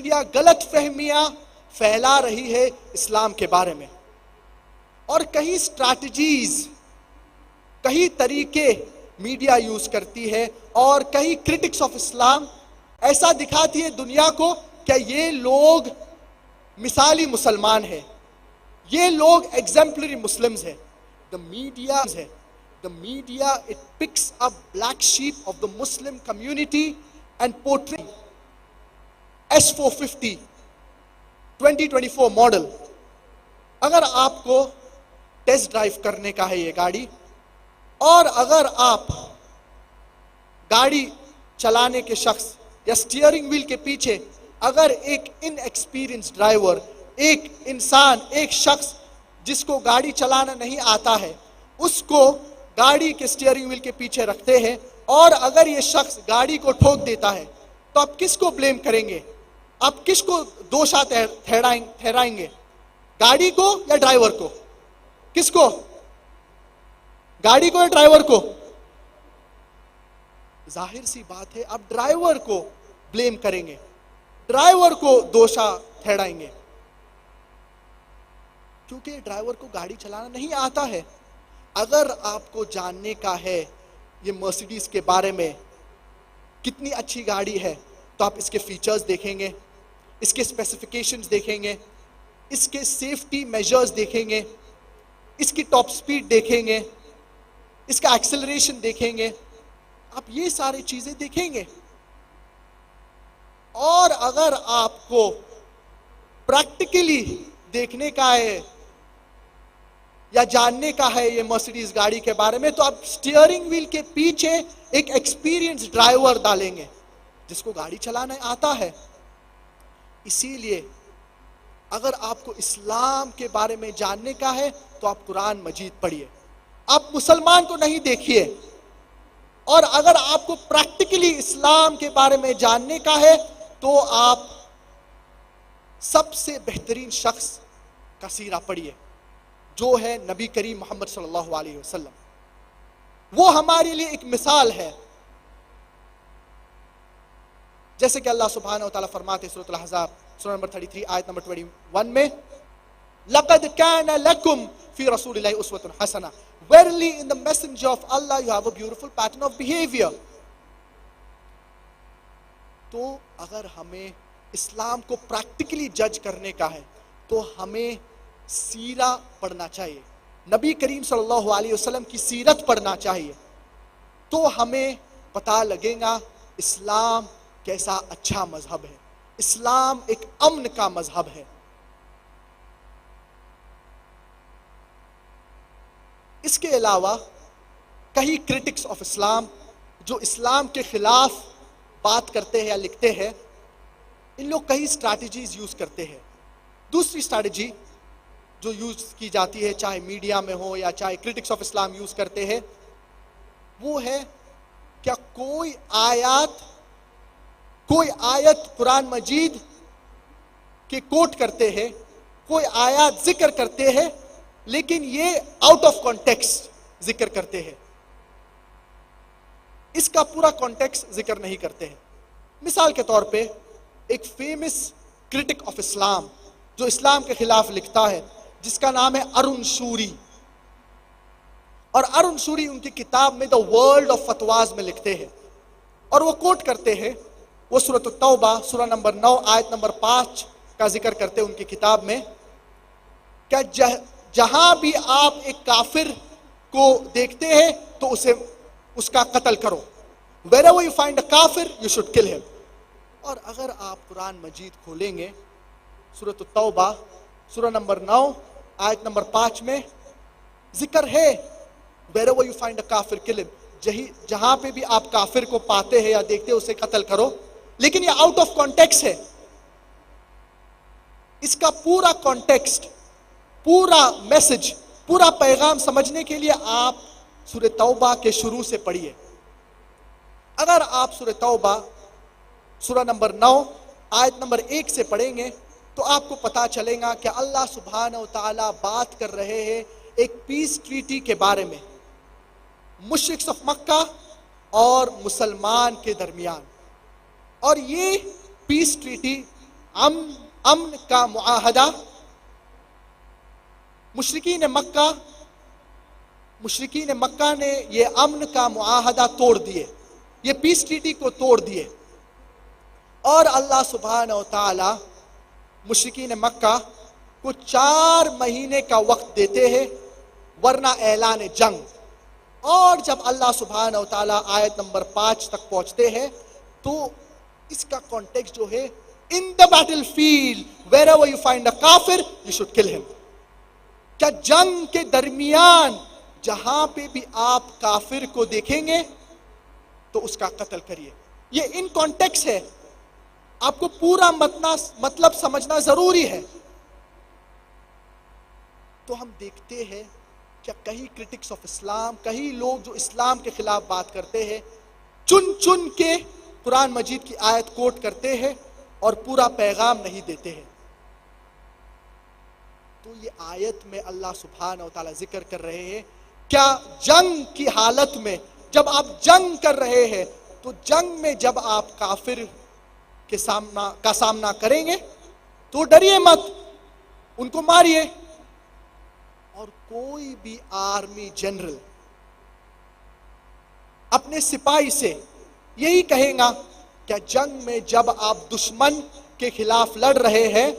Media غلط فہمیاں پھیلا رہی ہے اسلام کے بارے میں، اور کئی اسٹریٹجیز، کئی طریقے میڈیا یوز کرتی ہے، اور کئی کرٹکس آف اسلام ایسا دکھاتی ہے دنیا کو کہ یہ لوگ مثالی مسلمان ہیں، یہ لوگ ایگزمپلری مسلمز ہیں۔ The media, it picks up black sheep of the Muslim community and portrays S450 2024 model. اگر آپ کو ٹیسٹ ڈرائیو کرنے کا ہے یہ گاڑی، اور اگر آپ گاڑی چلانے کے شخص یا سٹیئرنگ ویل کے پیچھے اگر ایک ان ایکسپیرینس ڈرائیور، ایک انسان، ایک شخص جس کو گاڑی چلانا نہیں آتا ہے، اس کو گاڑی کے سٹیئرنگ ویل کے پیچھے رکھتے ہیں، اور اگر یہ شخص گاڑی کو ٹھوک دیتا ہے تو آپ کس کو بلیم کریں گے؟ آپ کس کو دوشا ٹھہرائیں گے؟ گاڑی کو یا ڈرائیور کو؟ کس کو؟ گاڑی کو یا ڈرائیور کو؟ ظاہر سی بات ہے آپ ڈرائیور کو بلیم کریں گے، ڈرائیور کو دوشا ٹھہرائیں گے، کیونکہ ڈرائیور کو گاڑی چلانا نہیں آتا ہے۔ اگر آپ کو جاننے کا ہے یہ مرسیڈیز کے بارے میں کتنی اچھی گاڑی ہے، تو آپ اس کے فیچرز دیکھیں گے، اس کے اسپیسیفیکیشنز دیکھیں گے، اس کے سیفٹی میجرز دیکھیں گے، اس کی ٹاپ سپیڈ دیکھیں گے، اس کا ایکسلریشن دیکھیں گے، آپ یہ ساری چیزیں دیکھیں گے۔ اور اگر آپ کو پریکٹیکلی دیکھنے کا ہے یا جاننے کا ہے یہ مرسیڈیز گاڑی کے بارے میں، تو آپ سٹیئرنگ ویل کے پیچھے ایک ایکسپیرینس ڈرائیور ڈالیں گے جس کو گاڑی چلانا آتا ہے۔ اسی لیے اگر آپ کو اسلام کے بارے میں جاننے کا ہے تو آپ قرآن مجید پڑھیے، آپ مسلمان کو نہیں دیکھیے۔ اور اگر آپ کو پریکٹیکلی اسلام کے بارے میں جاننے کا ہے تو آپ سب سے بہترین شخص کا سیرہ پڑھیے، جو ہے نبی کریم محمد صلی اللہ علیہ وسلم۔ وہ ہمارے لیے ایک مثال ہے، جیسے کہ اللہ سبحانہ و تعالیٰ فرماتے ہیں سورۃ الاحزاب سورہ نمبر 33 آیت نمبر 21 میں، لَقَدْ كَانَ لَكُمْ فِي رَسُولِ اللَّهِ أُسْوَةٌ حَسَنَةٌ Verily in the messenger of Allah you have a beautiful pattern of behavior۔ تو اگر ہمیں اسلام کو پریکٹیکلی جج کرنے کا ہے تو ہمیں سیرہ پڑھنا چاہیے، نبی کریم صلی اللہ علیہ وسلم کی سیرت پڑھنا چاہیے، تو ہمیں پتہ لگے گا اسلام کیسا اچھا مذہب ہے، اسلام ایک امن کا مذہب ہے۔ اس کے علاوہ کئی کرٹکس آف اسلام جو اسلام کے خلاف بات کرتے ہیں یا لکھتے ہیں، ان لوگ کئی اسٹریٹجیز یوز کرتے ہیں۔ دوسری اسٹریٹجی جو یوز کی جاتی ہے، چاہے میڈیا میں ہو یا چاہے کرٹکس آف اسلام یوز کرتے ہیں، وہ ہے کیا کوئی آیت قرآن مجید کے کوٹ کرتے ہیں، کوئی آیات ذکر کرتے ہیں، لیکن یہ آؤٹ آف کانٹیکسٹ ذکر کرتے ہیں، اس کا پورا کانٹیکسٹ ذکر نہیں کرتے ہیں۔ مثال کے طور پہ ایک فیمس کرٹک آف اسلام جو اسلام کے خلاف لکھتا ہے، جس کا نام ہے ارون شوری، اور ارون شوری ان کی کتاب میں دا ورلڈ آف فتواز میں لکھتے ہیں، اور وہ کوٹ کرتے ہیں، وہ سورۃ التوبہ سورہ نمبر 9 آیت نمبر 5 کا ذکر کرتے ہیں ان کی کتاب میں، کہ جہاں بھی آپ ایک کافر کو دیکھتے ہیں تو اس کا قتل کرو، wherever you find a kafir you should kill him۔ اور اگر آپ قرآن مجید کھولیں گے سورۃ التوبہ سورہ نمبر 9 آیت نمبر 5 میں ذکر ہے wherever you find a kafir kill him، جہاں پہ بھی آپ کافر کو پاتے ہیں یا دیکھتے ہیں اسے قتل کرو، لیکن یہ آؤٹ آف کانٹیکسٹ ہے۔ اس کا پورا کانٹیکسٹ، پورا میسج، پورا پیغام سمجھنے کے لیے آپ سورہ توبہ کے شروع سے پڑھیے۔ اگر آپ سورہ توبہ سورہ نمبر 9 آیت نمبر 1 سے پڑھیں گے تو آپ کو پتا چلے گا کہ اللہ سبحانہ و تعالیٰ بات کر رہے ہیں ایک پیس ٹریٹی کے بارے میں، مشرکس آف مکہ اور مسلمان کے درمیان، اور یہ پیس ٹریٹی امن کا معاہدہ مشرکین مکہ نے یہ امن کا معاہدہ توڑ دیے، یہ پیس ٹریٹی کو توڑ دیے، اور اللہ سبحانہ و تعالی مشرکین مکہ کو 4 مہینے کا وقت دیتے ہیں ورنہ اعلان جنگ۔ اور جب اللہ سبحانہ و تعالی آیت نمبر 5 تک پہنچتے ہیں تو اس کا کانٹیکسٹ جو ہے in the battlefield wherever you find a kafir you should kill him، کیا جنگ کے درمیان جہاں پہ بھی آپ کافر کو دیکھیں گے تو اس کا قتل کریے۔ یہ ان کانٹیکسٹ ہے، آپ کو پورا مطلب سمجھنا ضروری ہے۔ تو ہم دیکھتے ہیں کہ کئی کرٹکس آف اسلام، کئی لوگ جو اسلام کے خلاف بات کرتے ہیں، چن کے قرآن مجید کی آیت کوٹ کرتے ہیں اور پورا پیغام نہیں دیتے ہیں۔ تو یہ آیت میں اللہ سبحانہ و تعالی ذکر کر رہے ہیں، کیا جنگ کی حالت میں جب آپ جنگ کر رہے ہیں تو جنگ میں جب آپ کافر کا سامنا کریں گے تو ڈریے مت، ان کو ماریے۔ اور کوئی بھی آرمی جنرل اپنے سپاہی سے یہی کہیں گا کہ جنگ میں جب آپ دشمن کے خلاف لڑ رہے ہیں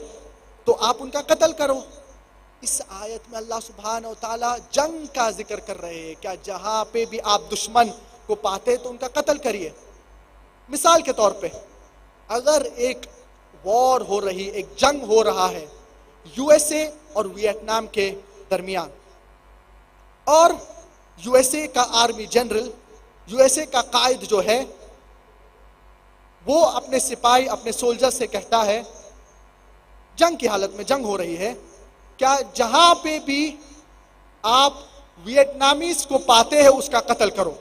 تو آپ ان کا قتل کرو۔ اس آیت میں اللہ سبحانہ و تعالی جنگ کا ذکر کر رہے ہیں، کیا جہاں پہ بھی آپ دشمن کو پاتے تو ان کا قتل کریے۔ مثال کے طور پہ اگر ایک وار ہو رہی، ایک جنگ ہو رہا ہے یو ایس اے اور ویتنام کے درمیان، اور یو ایس اے کا آرمی جنرل، یو ایس اے کا قائد جو ہے وہ اپنے سپاہی، اپنے سولجر سے کہتا ہے جنگ کی حالت میں، جنگ ہو رہی ہے، کیا جہاں پہ بھی آپ ویتنامیز کو پاتے ہیں اس کا قتل کرو۔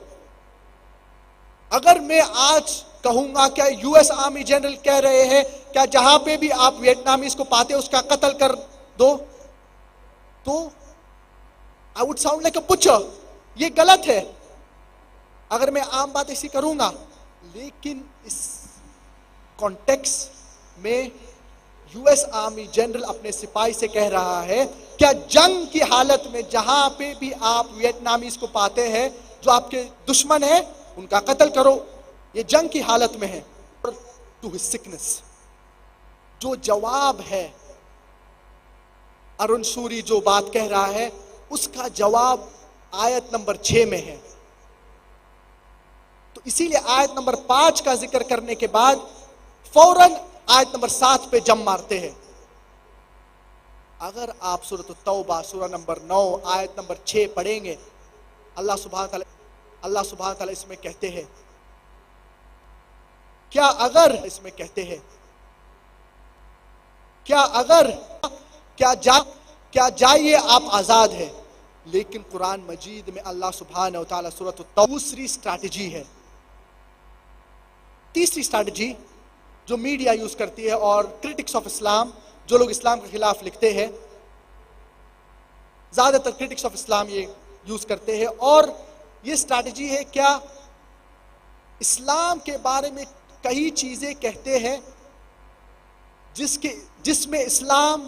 اگر میں آج کہوں گا کیا یو ایس آرمی جنرل کہہ رہے ہیں کیا جہاں پہ بھی آپ ویتنامیز کو پاتے ہیں اس کا قتل کر دو، تو I would sound like a butcher، یہ غلط ہے اگر میں عام بات ایسی کروں گا۔ لیکن اس کانٹیکس میں یو ایس آرمی جنرل اپنے سپاہی سے کہہ رہا ہے کیا جنگ کی حالت میں جہاں پہ بھی آپ ویتنامیز کو پاتے ہیں جو آپ کے دشمن ہیں ان کا قتل کرو، یہ جنگ کی حالت میں ہے۔ ٹو ہز سکنس جو جواب ہے، ارون شوری جو بات کہہ رہا ہے اس کا جواب آیت نمبر 6 میں ہے۔ تو اسی لیے آیت نمبر 5 کا ذکر کرنے کے بعد فوراً آیت نمبر 7 پہ جم مارتے ہیں۔ اگر آپ سورۃ التوبہ سورہ نمبر 9 آیت نمبر 6 پڑھیں گے، اللہ سبحانہ تعالیٰ اس میں کہتے ہیں کیا جائیے آپ آزاد ہے۔ لیکن قرآن مجید میں اللہ سبحانہ و تعالیٰ سورۃ التوبہ دوسری اسٹریٹجی ہے، تیسری اسٹریٹجی جو میڈیا یوز کرتی ہے اور کرٹکس آف اسلام جو لوگ اسلام کے خلاف لکھتے ہیں، زیادہ تر کرٹکس آف اسلام یہ یوز کرتے ہیں، اور یہ اسٹریٹجی ہے کیا اسلام کے بارے میں کئی چیزیں کہتے ہیں جس میں اسلام،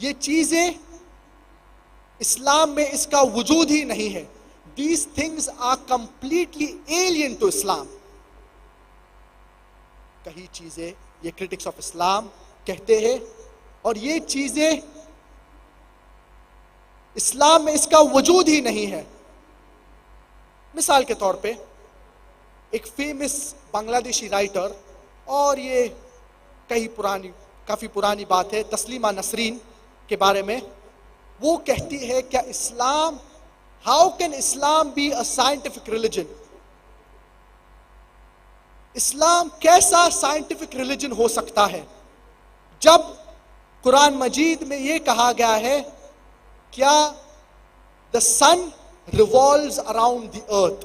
یہ چیزیں اسلام میں اس کا وجود ہی نہیں ہے۔ These things are completely alien to Islam۔ کئی چیزیں یہ کرٹکس آف اسلام کہتے ہیں اور یہ چیزیں اسلام میں اس کا وجود ہی نہیں ہے۔ مثال کے طور پہ ایک فیمس بنگلہ دیشی رائٹر، اور یہ کافی پرانی بات ہے، تسلیمہ نسرین کے بارے میں، وہ کہتی ہے کیا اسلام، how can Islam be a scientific religion, اسلام کیسا سائنٹیفک ریلیجن ہو سکتا ہے جب قرآن مجید میں یہ کہا گیا ہے کیا the sun revolves around the earth۔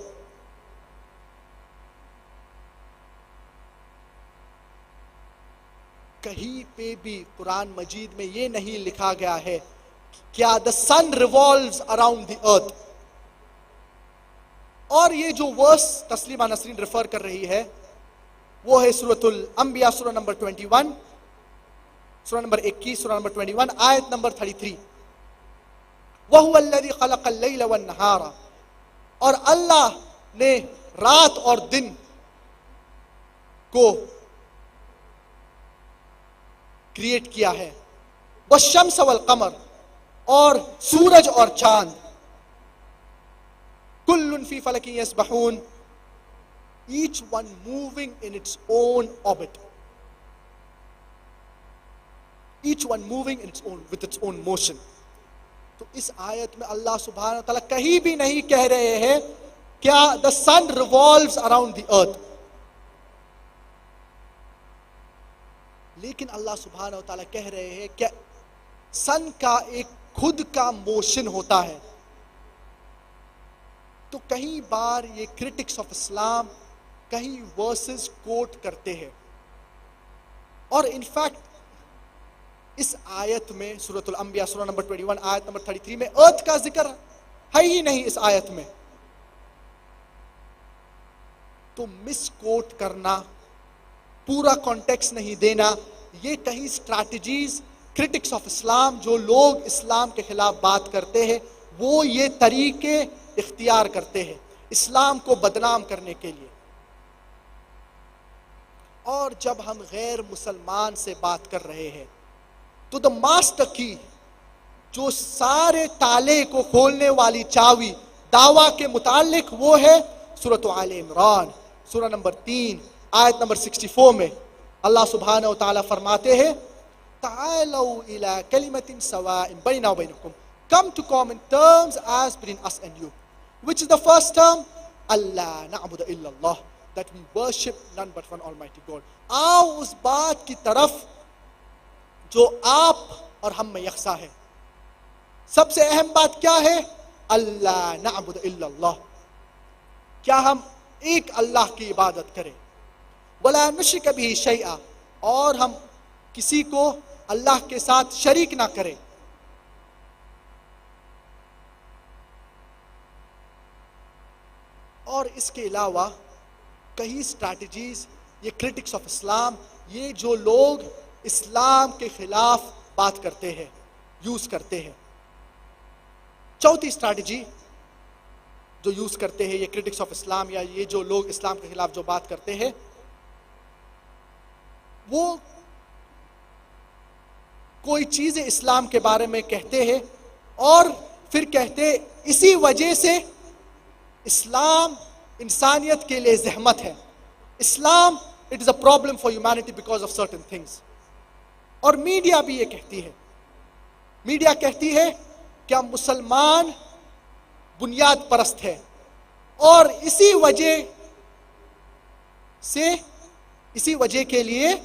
کہیں پہ بھی قرآن مجید میں یہ نہیں لکھا گیا ہے کیا the sun revolves around the earth۔ اور یہ جو ورس تسلیمہ نسرین ریفر کر رہی ہے وہ ہے سورۃ الانبیاء سورہ نمبر 21 سورہ نمبر 21, سورہ نمبر 21, آیت نمبر 33. وَهُوَ الَّذِي خَلَقَ اللَّيْلَ وَالنَّهَارَ, اور اللہ نے رات اور دن کو کریٹ کیا ہے. وَالشَّمْسَ وَالْقَمَرَ, اور سورج اور چاند. كُلٌّ فِي فَلَكٍ يَسْبَحُونَ, each one moving in its own orbit. Each one moving in its own, with its own motion. تو اس آیت میں اللہ سبحانہ وتعالیٰ کہیں بھی نہیں کہہ رہے ہیں کیا the sun revolves around the earth. لیکن اللہ سبحانہ وتعالیٰ کہہ رہے ہیں کہ سن کا ایک خود کا موشن ہوتا ہے. تو کئی بار یہ کرٹکس آف اسلام کہیں ورسز کوٹ کرتے ہیں, اور انفیکٹ اس آیت میں سورۃ الانبیاء سورہ نمبر 21 آیت نمبر 33 میں ارتھ کا ذکر ہے ہی نہیں اس آیت میں. تو مس کوٹ کرنا, پورا کانٹیکس نہیں دینا, یہ کہیں اسٹریٹجیز کرٹکس آف اسلام جو لوگ اسلام کے خلاف بات کرتے ہیں وہ یہ طریقے اختیار کرتے ہیں اسلام کو بدنام کرنے کے لیے. اور جب ہم غیر مسلمان سے بات کر رہے ہیں تو دا ماسٹر کی, جو سارے تالے کو کھولنے والی چاوی دعویٰ کے متعلق, وہ ہے سورۃ آل عمران سورہ نمبر 3 آیت نمبر 64 میں اللہ سبحانہ وتعالیٰ فرماتے ہیں تعالوا الى کلمۃ سواء بیننا وبینکم, come to common terms as between us and you. Which is the first term? Allah na'budu illa Allah, that we worship none but one Almighty God. آؤ اس بات کی طرف جو آپ اور ہم میں یکساں ہے. سب سے اہم بات کیا ہے؟ اللہ نعبد الا اللہ, کیا ہم ایک اللہ کی عبادت کریں. ولا نشرک بہ شیئا, اور ہم کسی کو اللہ کے ساتھ شریک نہ کریں. اور اس کے علاوہ کئی اسٹریٹجیز یہ کرٹکس آف اسلام, یہ جو لوگ اسلام کے خلاف بات کرتے ہیں یوز کرتے ہیں. چوتھی اسٹریٹجی جو یوز کرتے ہیں یہ کرٹکس آف اسلام, یا یہ جو لوگ اسلام کے خلاف جو بات کرتے ہیں, وہ کوئی چیزیں اسلام کے بارے میں کہتے ہیں اور پھر کہتے اسی وجہ سے اسلام انسانیت کے لیے زحمت ہے. اسلام it is a problem for humanity because of certain things. اور میڈیا بھی یہ کہتی ہے, میڈیا کہتی ہے کہ ہم مسلمان بنیاد پرست ہے, اور اسی وجہ کے لیے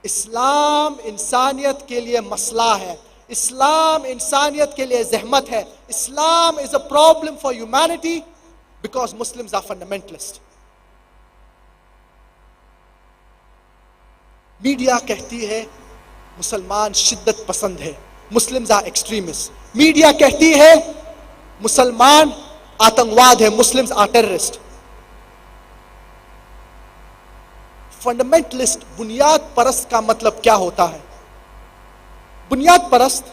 اسلام انسانیت کے لیے مسئلہ ہے, اسلام انسانیت کے لیے زحمت ہے. اسلام is a problem for humanity because Muslims are fundamentalist. Media کہتی ہے مسلمان شدت پسند ہے, مسلمز آر ایکسٹریمسٹ. میڈیا کہتی ہے مسلمان آتنکواد ہے, مسلمز آر ٹیررسٹ. فنڈامنٹلسٹ بنیاد پرست کا مطلب کیا ہوتا ہے؟ بنیاد پرست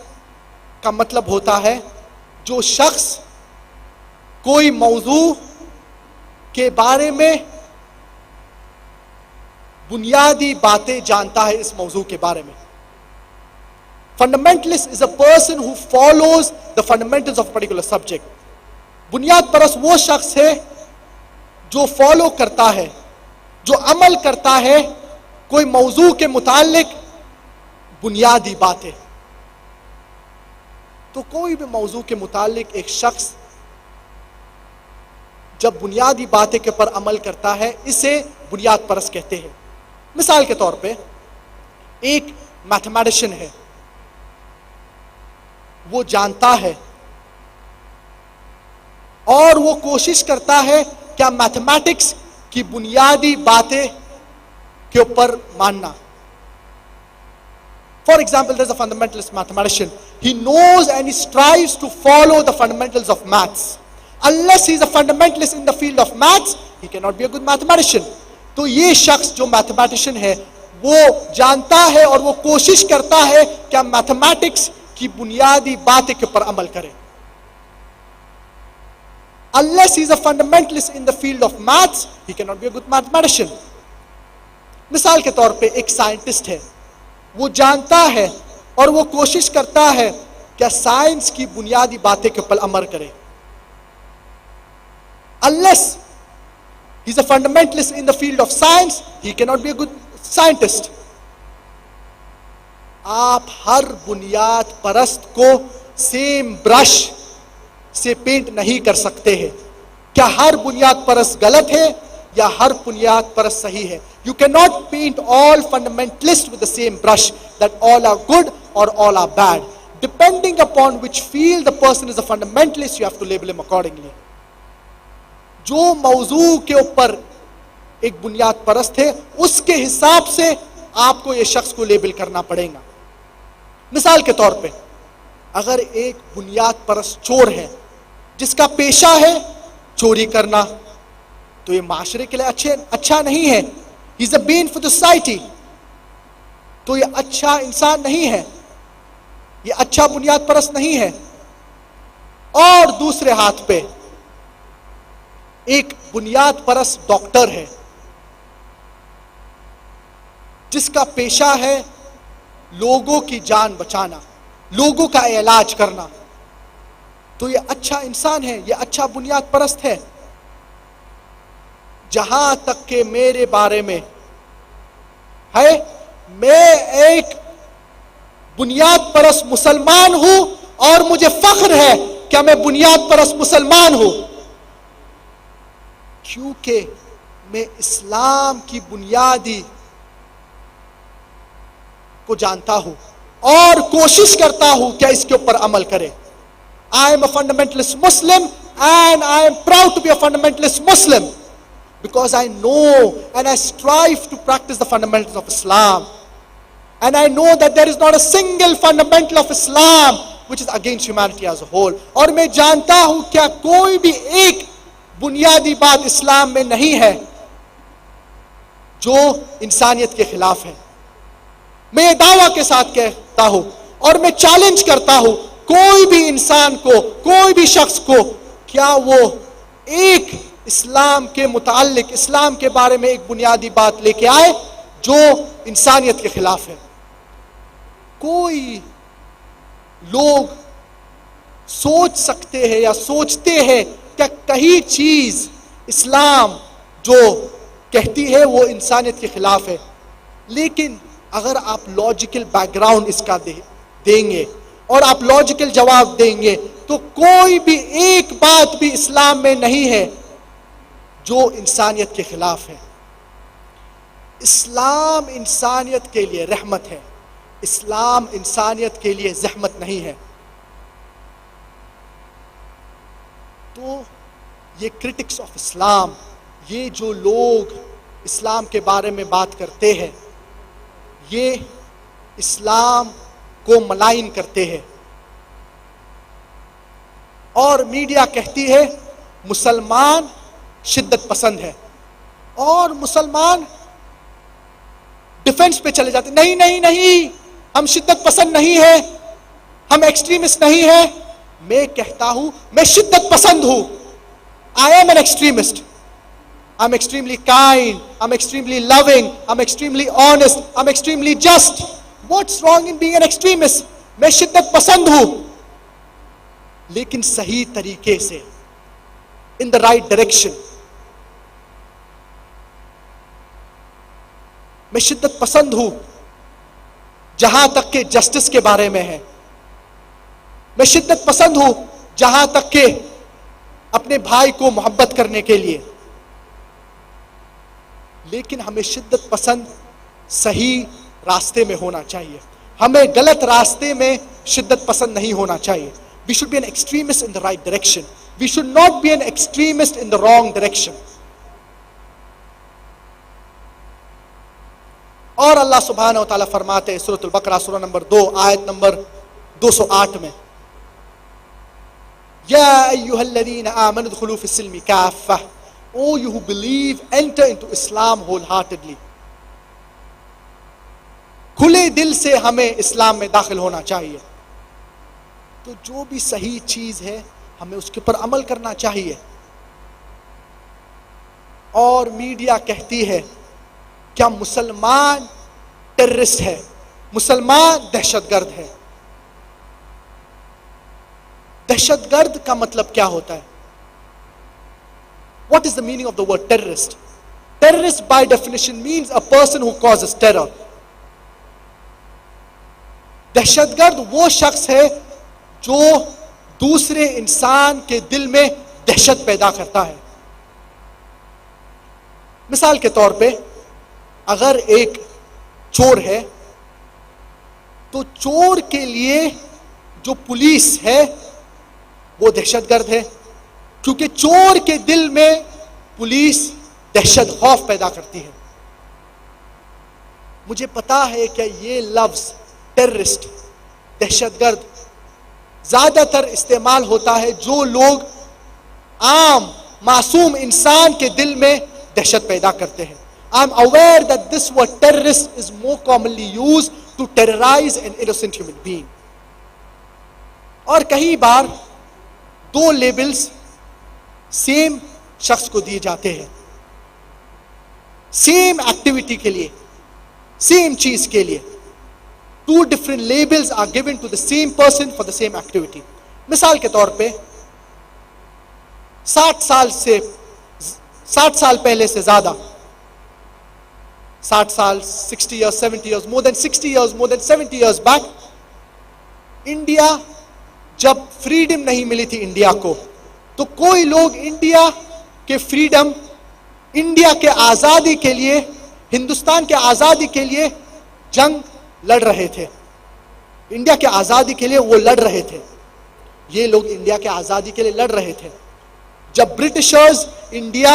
کا مطلب ہوتا ہے جو شخص کوئی موضوع کے بارے میں بنیادی باتیں جانتا ہے اس موضوع کے بارے میں. Fundamentalist is a person who follows the fundamentals of a particular subject. بنیاد پرست وہ شخص ہے جو فالو کرتا ہے, جو عمل کرتا ہے کوئی موضوع کے متعلق بنیادی باتیں. تو کوئی بھی موضوع کے متعلق ایک شخص جب بنیادی باتیں کے پر عمل کرتا ہے اسے بنیاد پرست کہتے ہیں. مثال کے طور پہ ایک میتھمیٹیشین ہے, وہ جانتا ہے اور وہ کوشش کرتا ہے کیا میتھمیٹکس کی بنیادی باتیں کے اوپر ماننا. For example, there's a fundamentalist mathematician. He knows and he strives to follow the fundamentals of maths. Unless he is a fundamentalist in the field of maths, he cannot be a good mathematician. تو یہ شخص جو mathematician ہے وہ جانتا ہے اور وہ کوشش کرتا ہے کہ میتھمیٹکس کی بنیادی باتیں کے پر عمل کرے. Unless he is a fundamentalist in the field of maths, he cannot be a good mathematician. مثال کے طور پہ ایک سائنٹسٹ ہے, وہ جانتا ہے اور وہ کوشش کرتا ہے کہ سائنس کی بنیادی باتیں کے پر عمل کرے. Unless he is a fundamentalist in the field of science, he cannot be a good scientist. آپ ہر بنیاد پرست کو سیم برش سے پینٹ نہیں کر سکتے ہیں. کیا ہر بنیاد پرست غلط ہے یا ہر بنیاد پرست صحیح ہے؟ You cannot paint all fundamentalists with the same brush, that all are good or all are bad. Depending upon which field the person is a fundamentalist, you have to label him accordingly. جو موضوع کے اوپر ایک بنیاد پرست ہے, اس کے حساب سے آپ کو یہ شخص کو لیبل کرنا پڑے گا. مثال کے طور پہ اگر ایک بنیاد پرست چور ہے جس کا پیشہ ہے چوری کرنا, تو یہ معاشرے کے لیے اچھا نہیں ہے. He is a bane for the society. تو یہ اچھا انسان نہیں ہے, یہ اچھا بنیاد پرست نہیں ہے. اور دوسرے ہاتھ پہ ایک بنیاد پرست ڈاکٹر ہے جس کا پیشہ ہے لوگوں کی جان بچانا, لوگوں کا علاج کرنا, تو یہ اچھا انسان ہے, یہ اچھا بنیاد پرست ہے. جہاں تک کہ میرے بارے میں ہے, میں ایک بنیاد پرست مسلمان ہوں اور مجھے فخر ہے کہ میں بنیاد پرست مسلمان ہوں, کیونکہ میں اسلام کی بنیادی کو جانتا ہوں اور کوشش کرتا ہوں کہ اس کے اوپر عمل کرے. I am a fundamentalist Muslim and I am proud to be a fundamentalist Muslim because I know and I strive to practice the fundamentals of Islam, and I know that there is not a single fundamental of Islam which is against humanity as a whole. اور میں جانتا ہوں کیا کوئی بھی ایک بنیادی بات اسلام میں نہیں ہے جو انسانیت کے خلاف ہے. میں یہ دعویٰ کے ساتھ کہتا ہوں اور میں چیلنج کرتا ہوں کوئی بھی انسان کو, کوئی بھی شخص کو, کیا وہ ایک اسلام کے متعلق, اسلام کے بارے میں ایک بنیادی بات لے کے آئے جو انسانیت کے خلاف ہے. کوئی لوگ سوچ سکتے ہیں یا سوچتے ہیں کہ کہیں چیز اسلام جو کہتی ہے وہ انسانیت کے خلاف ہے, لیکن اگر آپ لاجیکل بیک گراؤنڈ اس کا دیں گے اور آپ لاجیکل جواب دیں گے تو کوئی بھی ایک بات بھی اسلام میں نہیں ہے جو انسانیت کے خلاف ہے. اسلام انسانیت کے لیے رحمت ہے, اسلام انسانیت کے لیے زحمت نہیں ہے. تو یہ کرٹکس آف اسلام, یہ جو لوگ اسلام کے بارے میں بات کرتے ہیں, یہ اسلام کو ملائن کرتے ہیں. اور میڈیا کہتی ہے مسلمان شدت پسند ہے, اور مسلمان ڈیفنس پہ چلے جاتے, نہیں نہیں نہیں, ہم شدت پسند نہیں ہیں, ہم ایکسٹریمسٹ نہیں ہیں. میں کہتا ہوں میں شدت پسند ہوں. I am an extremist. I'm extremely kind, I'm extremely loving, I'm extremely honest, I'm extremely just. What's wrong in being an extremist? میں شدت پسند ہوں, لیکن صحیح طریقے سے, in the right direction. میں شدت پسند ہوں جہاں تک کہ جسٹس کے بارے میں ہے. میں شدت پسند ہوں جہاں تک کہ اپنے بھائی کو محبت کرنے کے لیے, لیکن ہمیں شدت پسند صحیح راستے میں ہونا چاہیے, ہمیں غلط راستے میں شدت پسند نہیں ہونا چاہیے. We should be an extremist in the right direction. We should not be an extremist in the wrong direction. اور اللہ سبحانہ و تعالیٰ فرماتے ہیں سورۃ البقرہ سورہ نمبر 2 آیت نمبر 208 میں, یا ایھا الذین آمنوا ادخلوا فی السلم کافہ, O you who believe, enter into Islam wholeheartedly. کھلے دل سے ہمیں اسلام میں داخل ہونا چاہیے. تو جو بھی صحیح چیز ہے ہمیں اس کے اوپر عمل کرنا چاہیے. اور میڈیا کہتی ہے کیا مسلمان ٹیررسٹ ہے, مسلمان دہشت گرد ہے. دہشت گرد کا مطلب کیا ہوتا ہے؟ What is the meaning of the word terrorist? Terrorist by definition means a person who causes terror. دہشت گرد وہ شخص ہے جو دوسرے انسان کے دل میں دہشت پیدا کرتا ہے. مثال کے طور پہ اگر ایک چور ہے تو چور کے لیے جو پولیس ہے وہ دہشت گرد ہے, کیونکہ چور کے دل میں پولیس دہشت خوف پیدا کرتی ہے. مجھے پتا ہے کہ یہ لفظ ٹیررسٹ, دہشت گرد, زیادہ تر استعمال ہوتا ہے جو لوگ عام معصوم انسان کے دل میں دہشت پیدا کرتے ہیں. I am aware that this word terrorist is more commonly used to terrorize an innocent human being. اور کئی بار دو لیبلز سیم شخص کو دیے جاتے ہیں, سیم ایکٹیویٹی کے لیے, سیم چیز کے لیے. Two different labels are given to the same person for the same activity. مثال کے طور پہ 60 سال پہلے سے زیادہ, 60 سال, 60 years, 70 years, more than 60 years, more than 70 years back, India جب فریڈم نہیں ملی تھی انڈیا کو, تو کوئی لوگ انڈیا کے فریڈم, انڈیا کے آزادی کے لیے, ہندوستان کے آزادی کے لیے جنگ لڑ رہے تھے. انڈیا کے آزادی کے لیے وہ لڑ رہے تھے. یہ لوگ انڈیا کے آزادی کے لیے لڑ رہے تھے جب برٹشرز انڈیا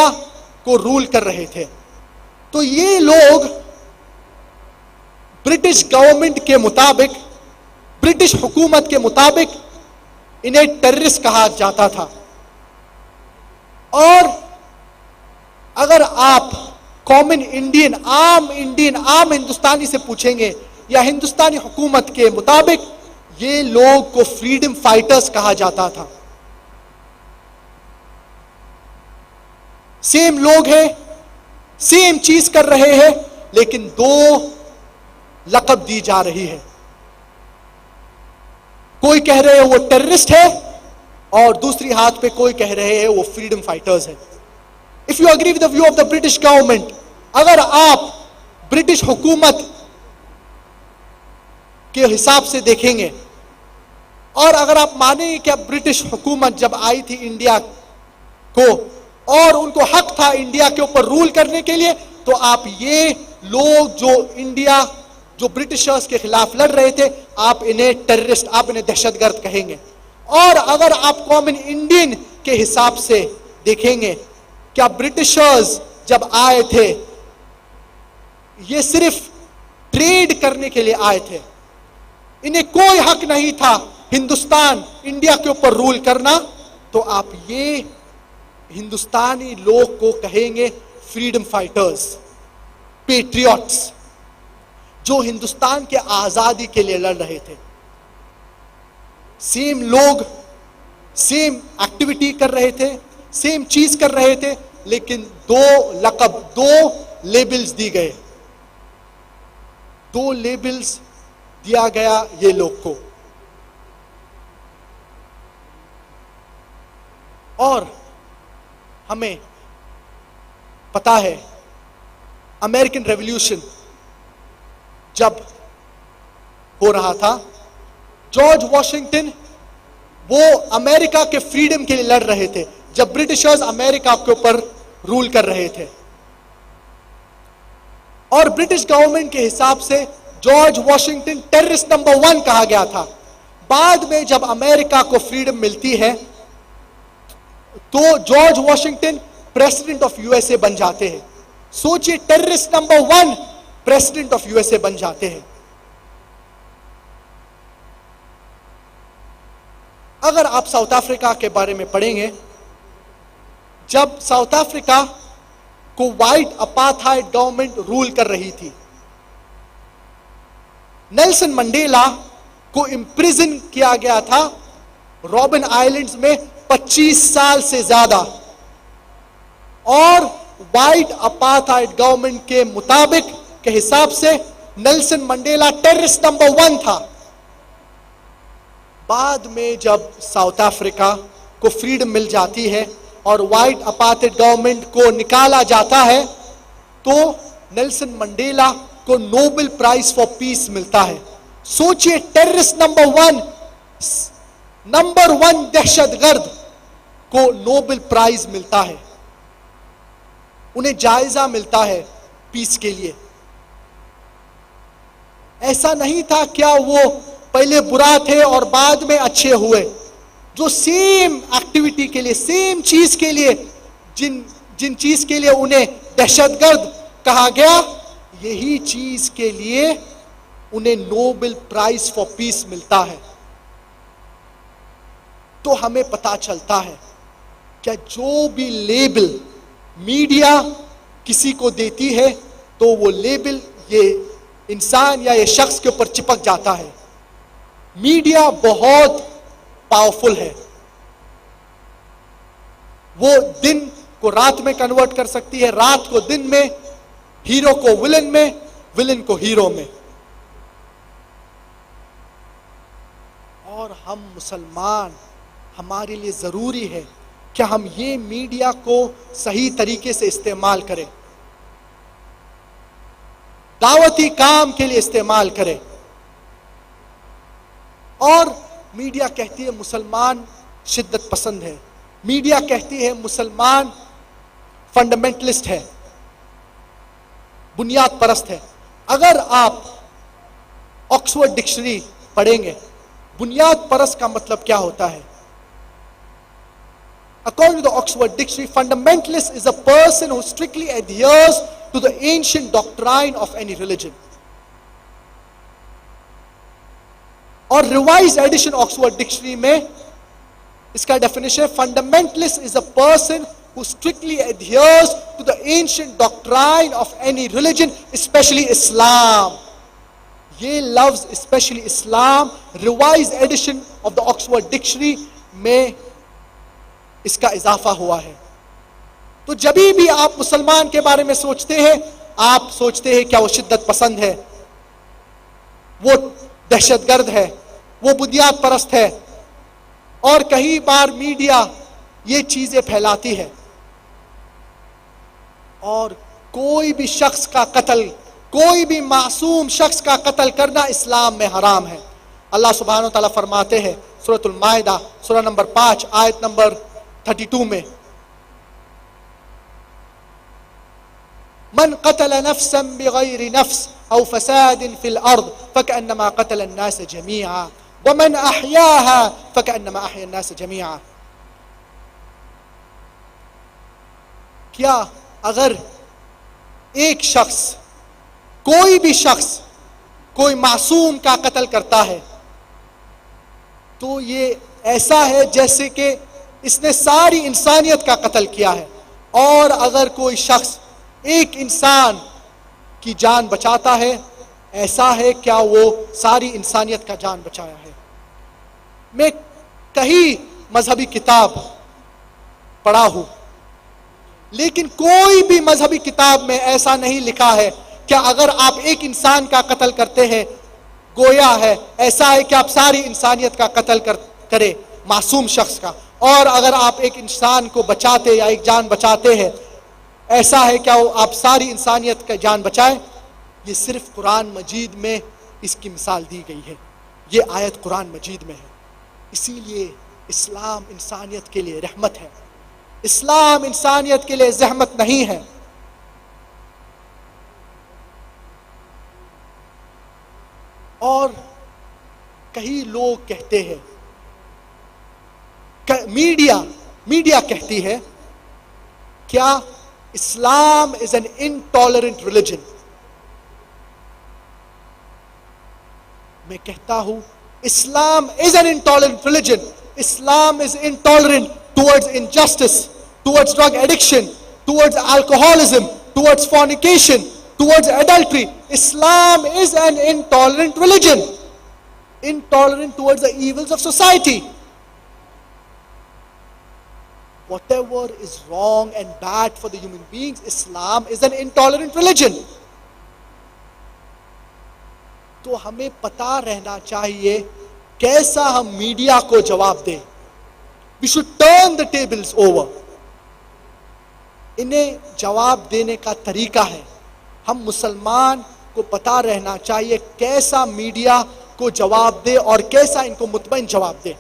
کو رول کر رہے تھے. تو یہ لوگ برٹش گورنمنٹ کے مطابق, برٹش حکومت کے مطابق انہیں ٹیررسٹ کہا جاتا تھا. اور اگر آپ کامن انڈین, عام ہندوستانی سے پوچھیں گے یا ہندوستانی حکومت کے مطابق, یہ لوگ کو فریڈم فائٹرز کہا جاتا تھا. سیم لوگ ہیں, سیم چیز کر رہے ہیں, لیکن دو لقب دی جا رہی ہے. کوئی کہہ رہے ہیں وہ ٹیررسٹ ہے اور دوسری ہاتھ پہ کوئی کہہ رہے ہیں وہ فریڈم فائٹرز ہے. If you agree with the view of the British government, اگر آپ برٹش حکومت کے حساب سے دیکھیں گے, اور اگر آپ مانیں کہ برٹش حکومت جب آئی تھی انڈیا کو اور ان کو حق تھا انڈیا کے اوپر رول کرنے کے لیے, تو آپ یہ لوگ جو انڈیا, جو برٹشرز کے خلاف لڑ رہے تھے, آپ انہیں ٹیررسٹ, آپ انہیں دہشت گرد کہیں گے. اور اگر آپ کامن انڈین کے حساب سے دیکھیں گے, کیا برٹشرز جب آئے تھے یہ صرف ٹریڈ کرنے کے لیے آئے تھے, انہیں کوئی حق نہیں تھا ہندوستان, انڈیا کے اوپر رول کرنا, تو آپ یہ ہندوستانی لوگ کو کہیں گے فریڈم فائٹرز, پیٹریوٹس, جو ہندوستان کے آزادی کے لیے لڑ رہے تھے. سیم لوگ سیم ایکٹیویٹی کر رہے تھے, سیم چیز کر رہے تھے, لیکن دو لقب, دو لیبلز دی گئے, دو لیبلز دیا گیا یہ لوگ کو. اور ہمیں پتا ہے امریکن ریولیوشن جب ہو رہا تھا, جارج واشنگٹن وہ امریکہ کے فریڈم کے لیے لڑ رہے تھے جب برٹشرز امریکہ کے اوپر رول کر رہے تھے. اور برٹش گورنمنٹ کے حساب سے جارج واشنگٹن ٹیررسٹ نمبر 1 کہا گیا تھا. بعد میں جب امریکہ کو فریڈم ملتی ہے تو George Washington president of U S A بن جاتے ہیں. سوچئے, terrorist number 1 president of U S A بن جاتے ہیں. اگر آپ ساؤتھ افریقہ کے بارے میں پڑھیں گے, جب ساؤتھ افریقہ کو وائٹ اپارتھائڈ گورنمنٹ رول کر رہی تھی, نیلسن منڈیلا کو امپریزن کیا گیا تھا رابن آئلینڈز میں 25 سال سے زیادہ، اور وائٹ اپارتھائڈ گورنمنٹ کے مطابق کے حساب سے نیلسن منڈیلا ٹیررسٹ نمبر 1 تھا۔ بعد میں جب ساؤتھ افریقہ کو فریڈم مل جاتی ہے اور وائٹ اپارتھائڈ گورنمنٹ کو نکالا جاتا ہے تو نیلسن منڈیلا کو نوبل پرائز فار پیس ملتا ہے۔ سوچئے ٹیررسٹ نمبر 1 دہشت گرد کو نوبل پرائز ملتا ہے، انہیں جائزہ ملتا ہے پیس کے لیے۔ ایسا نہیں تھا کیا وہ پہلے برا تھے اور بعد میں اچھے ہوئے؟ جو سیم ایکٹیویٹی کے لیے، سیم چیز کے لیے، جن چیز کے لیے انہیں دہشت گرد کہا گیا، یہی چیز کے لیے انہیں نوبل پرائز فار پیس ملتا ہے۔ تو ہمیں پتا چلتا ہے کہ جو بھی لیبل میڈیا کسی کو دیتی ہے تو وہ لیبل یہ انسان یا یہ شخص کے اوپر چپک جاتا ہے۔ میڈیا بہت پاورفل ہے، وہ دن کو رات میں کنورٹ کر سکتی ہے، رات کو دن میں، ہیرو کو ولن میں، ولن کو ہیرو میں۔ اور ہم مسلمان، ہمارے لیے ضروری ہے کہ ہم یہ میڈیا کو صحیح طریقے سے استعمال کریں، دعوتی کام کے لیے استعمال کریں۔ اور میڈیا کہتی ہے مسلمان شدت پسند ہے، میڈیا کہتی ہے مسلمان فنڈامنٹلسٹ ہے، بنیاد پرست ہے۔ اگر آپ آکسفورڈ ڈکشنری پڑھیں گے، بنیاد پرست کا مطلب کیا ہوتا ہے؟ According to the Oxford Dictionary, fundamentalist is a person who strictly adheres to the ancient doctrine of any religion. اور ریوائز ایڈیشن آکسفورڈ ڈکشنری میں اس کا definition, fundamentalist is a person who strictly adheres to the ancient doctrine of any religion, especially Islam. یہ لفظ especially Islam revise edition of the Oxford dictionary میں اس کا اضافہ ہوا ہے۔ تو جبھی بھی آپ مسلمان کے بارے میں سوچتے ہیں، آپ سوچتے ہیں کیا وہ شدت پسند ہے، وہ دہشت گرد ہے، وہ بنیاد پرست ہے۔ اور کئی بار میڈیا یہ چیزیں پھیلاتی ہے، اور کوئی بھی شخص کا قتل، کوئی بھی معصوم شخص کا قتل کرنا اسلام میں حرام ہے۔ اللہ سبحانہ وتعالیٰ فرماتے ہیں سورۃ المائدہ سورہ نمبر 5 آیت نمبر 32 میں، من قتل نفسا بغیر نفس او فساد فی الارض فکأنما قتل الناس جميعا ومن احیاها فکأنما احیا الناس جميعا۔ کیا اگر ایک شخص، کوئی بھی شخص کوئی معصوم کا قتل کرتا ہے تو یہ ایسا ہے جیسے کہ اس نے ساری انسانیت کا قتل کیا ہے۔ اور اگر کوئی شخص ایک انسان کی جان بچاتا ہے، ایسا ہے کیا وہ ساری انسانیت کا جان بچایا ہے۔ میں کئی مذہبی کتاب پڑھا ہوں، لیکن کوئی بھی مذہبی کتاب میں ایسا نہیں لکھا ہے کہ اگر آپ ایک انسان کا قتل کرتے ہیں گویا ہے ایسا ہے کہ آپ ساری انسانیت کا قتل کرے معصوم شخص کا، اور اگر آپ ایک انسان کو بچاتے یا ایک جان بچاتے ہیں ایسا ہے کیا آپ ساری انسانیت کا جان بچائیں۔ یہ صرف قرآن مجید میں اس کی مثال دی گئی ہے، یہ آیت قرآن مجید میں ہے۔ اسی لیے اسلام انسانیت کے لیے رحمت ہے، اسلام انسانیت کے لیے زحمت نہیں ہے۔ اور کئی لوگ کہتے ہیں، میڈیا کہتی ہے کیا Islam is an intolerant religion. میں کہتا ہوں Islam is an intolerant religion. Islam is intolerant towards injustice, towards drug addiction, towards alcoholism, towards fornication, towards adultery. Islam is an intolerant religion, intolerant towards the evils of society. Whatever is wrong and bad for the human beings, Islam is an intolerant religion. تو ہمیں پتا رہنا چاہیے کیسا ہم media کو جواب دیں. We should turn the tables over. انہیں جواب دینے کا طریقہ ہے, ہم مسلمان کو پتا رہنا چاہیے کیسا میڈیا کو جواب دے اور کیسا ان کو مطمئن جواب دے.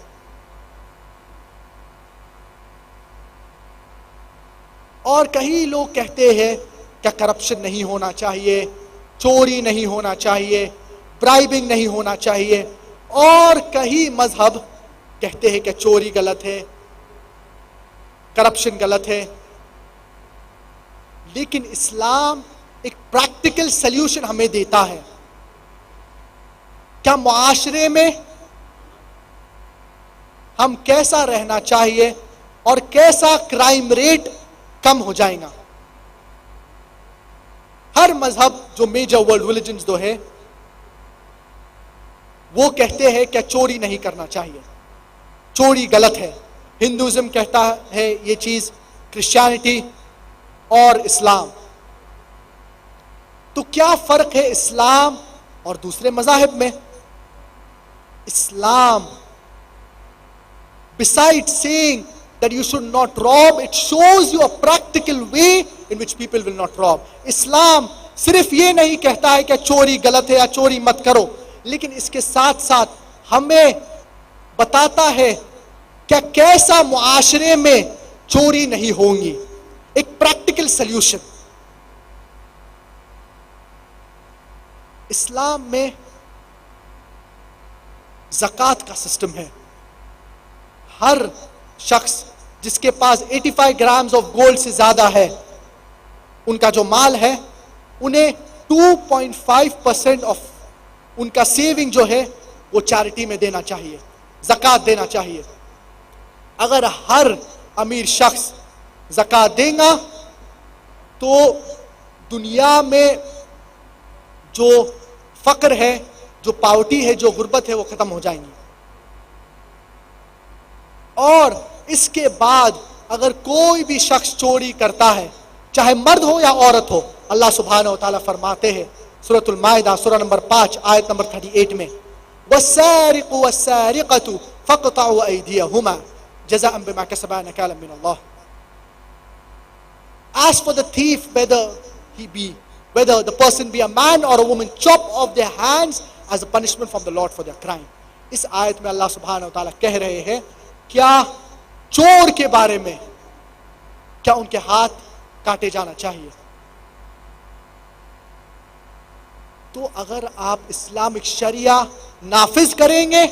اور کئی لوگ کہتے ہیں کہ کرپشن نہیں ہونا چاہیے, چوری نہیں ہونا چاہیے, برائبنگ نہیں ہونا چاہیے, اور کئی مذہب کہتے ہیں کہ چوری غلط ہے, کرپشن غلط ہے. لیکن اسلام ایک پریکٹیکل سلیوشن ہمیں دیتا ہے. کیا معاشرے میں ہم کیسا رہنا چاہیے اور کیسا کرائم ریٹ کم ہو جائے گا. ہر مذہب جو میجر ورلڈ ریلیجنز جو ہے وہ کہتے ہیں کہ چوری نہیں کرنا چاہیے, چوری غلط ہے. ہندوازم کہتا ہے یہ چیز, کرسچینٹی اور اسلام. تو کیا فرق ہے اسلام اور دوسرے مذاہب میں؟ اسلام besides saying that you should not rob, it shows you a practical way in which people will not rob. اسلام صرف یہ نہیں کہتا ہے کہ چوری غلط ہے یا چوری مت کرو, لیکن اس کے ساتھ ساتھ ہمیں بتاتا ہے کہ کیسا معاشرے میں چوری نہیں ہوں گی. ایک پریکٹیکل سلیوشن. اسلام میں زکوٰۃ کا سسٹم ہے. ہر شخص جس کے پاس 85 گرامز آف گولڈ سے زیادہ ہے, ان کا جو مال ہے, انہیں 2.5% آف ان کا سیونگ جو ہے وہ چیریٹی میں دینا چاہیے, زکوٰۃ دینا چاہیے. اگر ہر امیر شخص زکوٰۃ دے گا تو دنیا میں جو فقر ہے, جو پاورٹی ہے, جو غربت ہے, وہ ختم ہو جائیں گی. اور اس کے بعد اگر کوئی بھی شخص چوری کرتا ہے, چاہے مرد ہو یا عورت ہو, اللہ سبحانہ و تعالیٰ فرماتے ہیں سورۃ المائدہ سورہ نمبر 5 آیت نمبر 38 میں, وَالسَّارِقُ وَالسَّارِقَةُ فَاقْطَعُوا أَيْدِيَهُمَا جَزَاءً بِمَا كَسَبَا نَكَالًا مِنَ اللَّهِ. As for the thief, whether the person be a man or a woman, chop off their hands as a punishment from the Lord for their crime. اس آیت میں اللہ سبحانہ و تعالیٰ کہہ رہے ہیں کیا چور کے بارے میں کیا ان کے ہاتھ کاٹے جانا چاہیے. تو اگر آپ اسلامک شریعہ نافذ کریں گے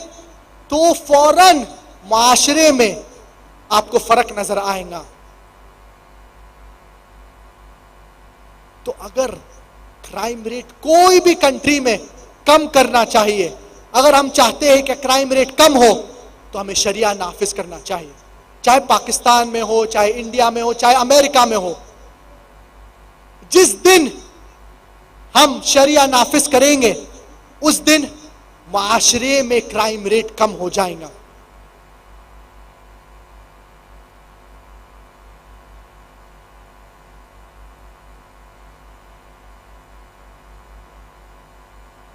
تو فوراً معاشرے میں آپ کو فرق نظر آئے گا. تو اگر کرائم ریٹ کوئی بھی کنٹری میں کم کرنا چاہیے, اگر ہم چاہتے ہیں کہ کرائم ریٹ کم ہو تو ہمیں شریعہ نافذ کرنا چاہیے, چاہے پاکستان میں ہو, چاہے انڈیا میں ہو, چاہے امریکہ میں ہو. جس دن ہم شریعہ نافذ کریں گے اس دن معاشرے میں کرائم ریٹ کم ہو جائے گا.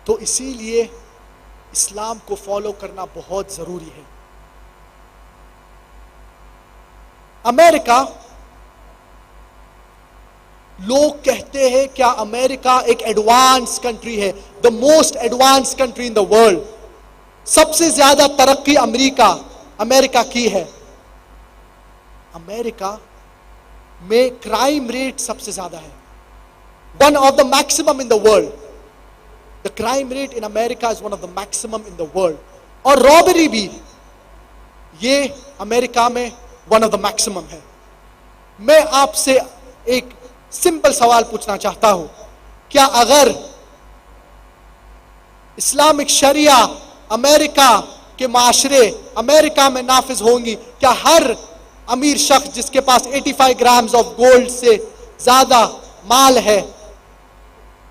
تو اسی لیے اسلام کو فالو کرنا بہت ضروری ہے. امریکہ, لوگ کہتے ہیں کیا امریکہ ایک ایڈوانس کنٹری ہے, the most advance country in the world, سب سے زیادہ ترقی امریکہ کی ہے. امریکہ میں کرائم ریٹ سب سے زیادہ ہے, one of the maximum in the world. The crime rate in America is one of the maximum in the world. اور robbery بھی یہ امریکہ میں one of the maximum ہے. میں آپ سے ایک سمپل سوال پوچھنا چاہتا ہوں, کیا اگر اسلامک شریعہ امریکہ کے معاشرے امریکہ میں نافذ ہوں گی, کیا ہر امیر شخص جس کے پاس 85 گرامز آف گولڈ سے زیادہ مال ہے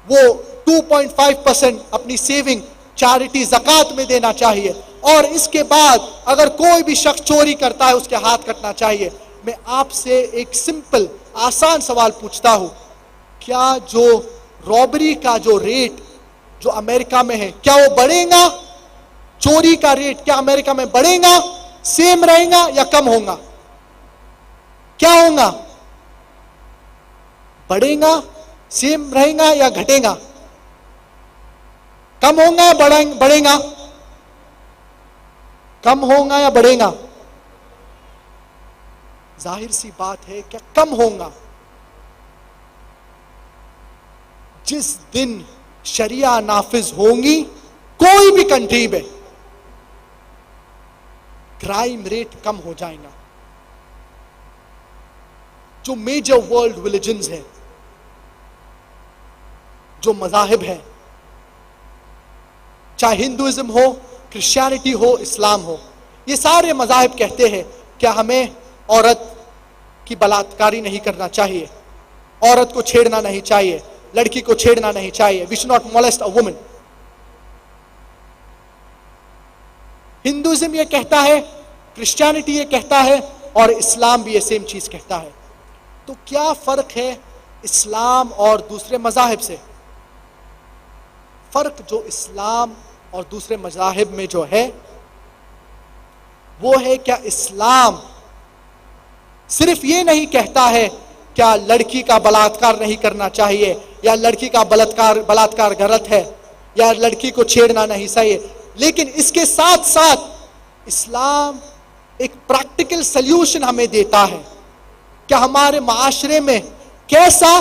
وہ 2.5% اپنی سیونگ چیریٹی زکوٰۃ میں دینا چاہیے، اور اس کے بعد اگر کوئی بھی شخص چوری کرتا ہے اس کے ہاتھ کٹنا چاہیے۔ میں آپ سے ایک سمپل آسان سوال پوچھتا ہوں، کیا جو رابری کا جو ریٹ جو امریکہ میں ہے کیا وہ بڑھے گا؟ چوری کا ریٹ کیا امریکہ میں بڑھے گا، سیم رہے گا یا کم ہوگا؟ کیا ہوگا؟ بڑھے گا، سیم رہے گا یا گھٹے گا؟ کم ہوگا یا بڑھے گا؟ کم ہوگا یا بڑھے گا؟ ظاہر سی بات ہے کہ کم ہوگا۔ جس دن شریعہ نافذ ہوں گی کوئی بھی کنٹری میں، کرائم ریٹ کم ہو جائے گا۔ جو میجر ورلڈ ریلیجنز ہیں، جو مذاہب ہیں، چاہے ہندوازم ہو، کرسچینٹی ہو، اسلام ہو، یہ سارے مذاہب کہتے ہیں کہ ہمیں عورت کی بلاತ್ಕಾری نہیں کرنا چاہیے، عورت کو چھیڑنا نہیں چاہیے، لڑکی کو چھیڑنا نہیں چاہیے۔ We should not molest a woman۔ Hinduism یہ کہتا ہے، کرسچینٹی یہ کہتا ہے، اور اسلام بھی یہ سیم چیز کہتا ہے۔ تو کیا فرق ہے اسلام اور دوسرے مذاہب سے؟ فرق جو اسلام اور دوسرے مذاہب میں جو ہے وہ ہے کیا اسلام صرف یہ نہیں کہتا ہے کیا لڑکی کا بلاತ್ಕಾರ نہیں کرنا چاہیے، یا لڑکی کا بلاತ್ಕಾರ غلط ہے، یا لڑکی کو چھیڑنا نہیں چاہیے، لیکن اس کے ساتھ ساتھ اسلام ایک پریکٹیکل سلیوشن ہمیں دیتا ہے کہ ہمارے معاشرے میں کیسا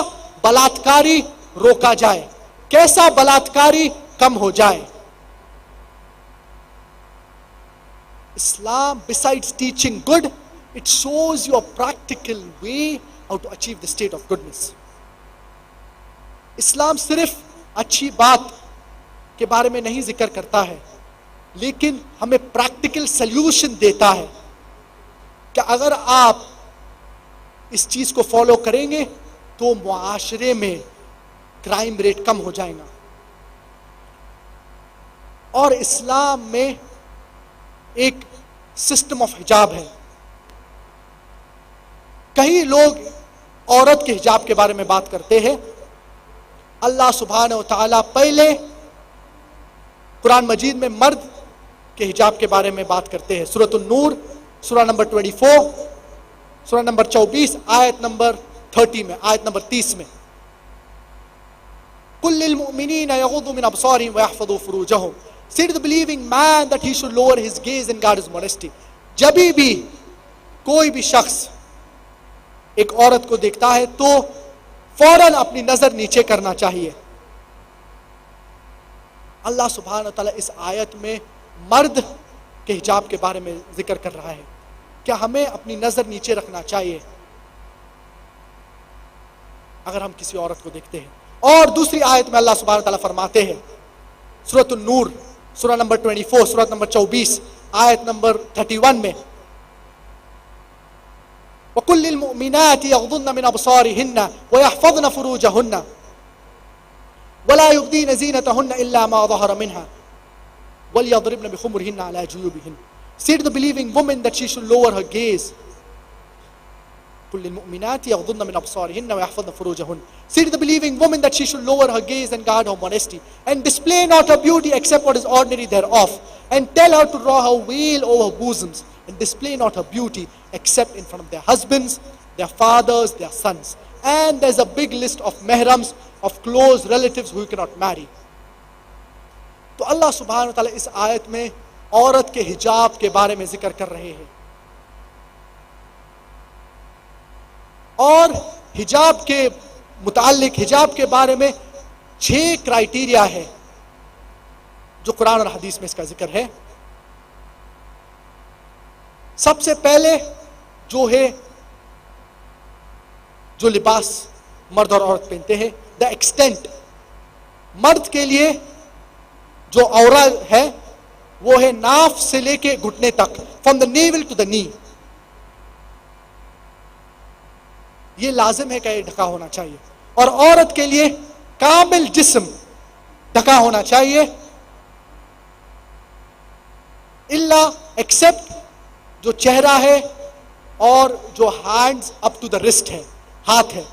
بلاತ್ಕಾری روکا جائے، کیسا بلاತ್ಕಾری کم ہو جائے۔ Islam, besides teaching good, it shows you a practical way how to achieve the state of goodness. اسلام صرف اچھی بات کے بارے میں نہیں ذکر کرتا ہے، لیکن ہمیں پریکٹیکل سلیوشن دیتا ہے کہ اگر آپ اس چیز کو فالو کریں گے تو معاشرے میں کرائم ریٹ کم ہو جائے گا۔ اور اسلام میں ایک سسٹم آف حجاب ہے۔ کئی لوگ عورت کے حجاب کے بارے میں بات کرتے ہیں۔ اللہ سبحانہ و تعالیٰ پہلے قرآن مجید میں مرد کے حجاب کے بارے میں بات کرتے ہیں۔ سورۃ النور سورہ نمبر 24، سورہ نمبر 24 آیت نمبر 30 میں، آیت نمبر 30 میں، قُلْ لِلْمُؤْمِنِينَ يَغُضُّوا مِنْ أَبْصَارِهِمْ وَيَحْفَظُوا فُرُوجَهُمْ۔ Say to the believing man that he should lower his gaze and guard his modesty۔ جبھی بھی کوئی بھی شخص ایک عورت کو دیکھتا ہے تو فوراً اپنی نظر نیچے کرنا چاہیے۔ اللہ سبحانہ وتعالیٰ اس آیت میں مرد کے حجاب کے بارے میں ذکر کر رہا ہے کہ ہمیں اپنی نظر نیچے رکھنا چاہیے اگر ہم کسی عورت کو دیکھتے ہیں۔ اور دوسری آیت میں اللہ سبحانہ وتعالیٰ فرماتے ہیں، سورۃ النور سورہ نمبر 24، سورہ نمبر 24 آیت نمبر 31 میں، وَقُلْ لِلْمُؤْمِنَاتِ يَغْضُضْنَ مِنْ أَبْصَارِهِنَّ وَيَحْفَظْنَ فُرُوجَهُنَّ وَلَا يُبْدِينَ زِينَتَهُنَّ إِلَّا مَا ظَهَرَ مِنْهَا وَلْيَضْرِبْنَ بِخُمُرِهِنَّ عَلَى جُيُوبِهِنَّ۔ Say to the believing woman that she should lower her gaze. قُلْ لِلْمُؤْمِنَاتِ يَغْضُضْنَ مِنْ أَبْصَارِهِنَّ وَيَحْفَظْنَ فُرُوجَهُنَّ۔ Say to the believing woman that she should lower her gaze and guard her modesty, and display not her beauty except what is ordinary thereof, and tell her to draw her veil over her bosoms, and display not her beauty except in front of their husbands, their fathers, their sons. And there's a big list of mahrams, of close relatives who you cannot marry۔ تو اللہ سبحانہ وتعالیٰ اس آیت میں عورت کے حجاب کے بارے میں ذکر کر رہے ہیں، اور حجاب کے متعلق حجاب کے بارے میں 6 کرائیٹیریا ہے جو قرآن اور حدیث میں اس کا ذکر ہے۔ سب سے پہلے جو ہے جو لباس مرد اور عورت پہنتے ہیں، دا ایکسٹینٹ۔ مرد کے لیے جو عورت ہے وہ ہے ناف سے لے کے گھٹنے تک، from the naval to the نی۔ یہ لازم ہے کہ یہ ڈھکا ہونا چاہیے۔ اور عورت کے لیے کامل جسم ڈھکا ہونا چاہیے، الا ایکسپٹ جو چہرہ ہے اور جو hands up to the wrist ہے، ہاتھ ہے۔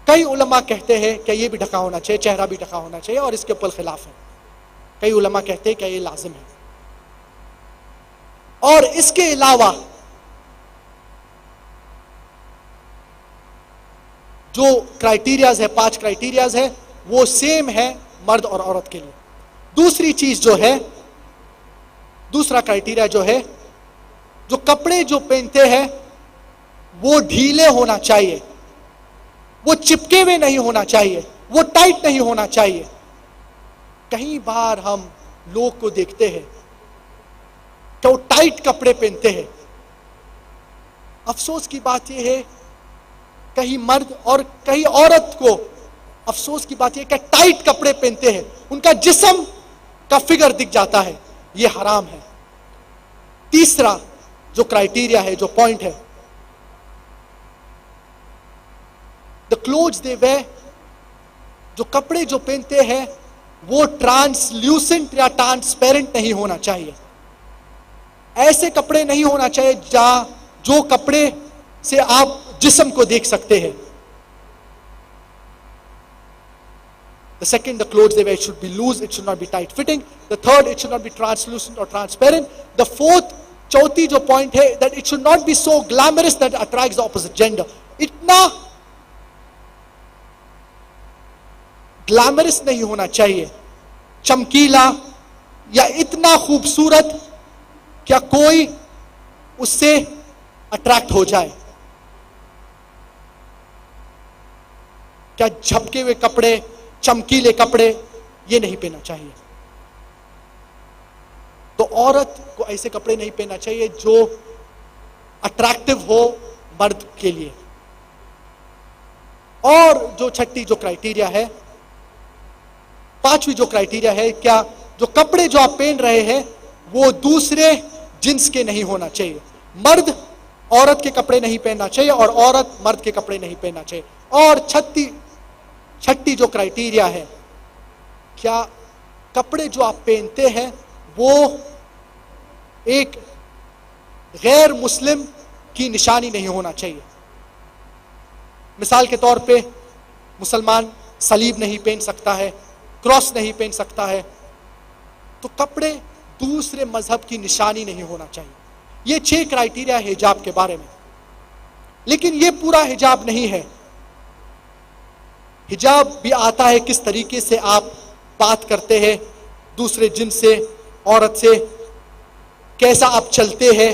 کئی علماء کہتے ہیں کہ یہ بھی ڈھکا ہونا چاہیے، چہرہ بھی ڈھکا ہونا چاہیے، اور اس کے اوپر خلاف ہے۔ کئی علماء کہتے ہیں کہ یہ لازم ہے۔ اور اس کے علاوہ جو کرائٹیریاز ہے، 5 کرائٹیریاز ہے، وہ سیم ہے مرد اور عورت کے لیے۔ دوسری چیز جو ہے، دوسرا کرائٹیریا جو ہے، جو کپڑے جو پہنتے ہیں وہ ڈھیلے ہونا چاہیے، وہ چپکے ہوئے نہیں ہونا چاہیے، وہ ٹائٹ نہیں ہونا چاہیے۔ کئی بار ہم لوگ کو دیکھتے ہیں کہ وہ ٹائٹ کپڑے پہنتے ہیں۔ افسوس کی بات یہ ہے، کہیں مرد اور کہیں عورت کو افسوس کی بات یہ کہ ٹائٹ کپڑے پہنتے ہیں، ان کا جسم کا فگر دکھ جاتا ہے، یہ حرام ہے۔ تیسرا جو کرائٹیریا ہے، جو پوائنٹ ہے، the clothes they wear، جو کپڑے جو پہنتے ہیں وہ ٹرانسلیوسنٹ یا ٹرانسپیرنٹ نہیں ہونا چاہیے۔ ایسے کپڑے نہیں ہونا چاہیے جو کپڑے سے آپ جسم کو دیکھ سکتے ہیں۔ The second, the clothes they wear should be loose, it should not be tight fitting. The third, it should not be translucent or transparent. The fourth, چوتھی جو پوائنٹ ہے، that it should not be so glamorous that it attracts the opposite gender. اتنا glamorous نہیں ہونا چاہیے، چمکیلا یا اتنا خوبصورت کیا کوئی اس سے اٹریکٹ ہو جائے۔ کیا جھپکے ہوئے کپڑے، چمکیلے کپڑے، یہ نہیں پہننا چاہیے۔ تو عورت کو ایسے کپڑے نہیں پہننا چاہیے جو اٹریکٹیو ہو مرد کے لیے۔ اور جو چھٹی جو کرائٹیریا ہے، پانچویں جو کرائٹیریا ہے، کیا جو کپڑے جو آپ پہن رہے ہیں وہ دوسرے جنس کے نہیں ہونا چاہیے۔ مرد عورت کے کپڑے نہیں پہننا چاہیے اور عورت مرد کے کپڑے نہیں پہننا چاہیے۔ اور چھٹی جو کرائٹیریا ہے، کیا کپڑے جو آپ پہنتے ہیں وہ ایک غیر مسلم کی نشانی نہیں ہونا چاہیے۔ مثال کے طور پہ مسلمان صلیب نہیں پہن سکتا ہے، کراس نہیں پہن سکتا ہے، تو کپڑے دوسرے مذہب کی نشانی نہیں ہونا چاہیے۔ یہ 6 کرائٹیریا ہے حجاب کے بارے میں، لیکن یہ پورا حجاب نہیں ہے۔ حجاب بھی آتا ہے کس طریقے سے آپ بات کرتے ہیں دوسرے جنس سے، عورت سے، کیسا آپ چلتے ہیں،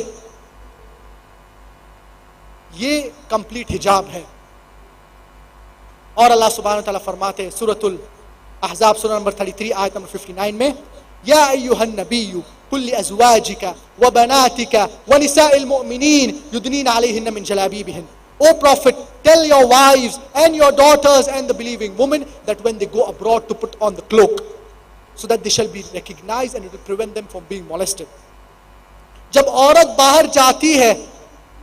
یہ کمپلیٹ حجاب ہے۔ اور اللہ سبحانہ وتعالی فرماتے ہیں سورۃ الاحزاب سورہ نمبر 33 آیت نمبر 59 میں، یا ایھا النبی قل لازواجک وبناتک ونساء المؤمنین یدنین علیہن من جلابیبہن۔ O Prophet, tell your wives and your daughters and the believing women that when they go abroad to put on the cloak, so that they shall be recognized and it will prevent them from being molested. جب عورت باہر جاتی ہے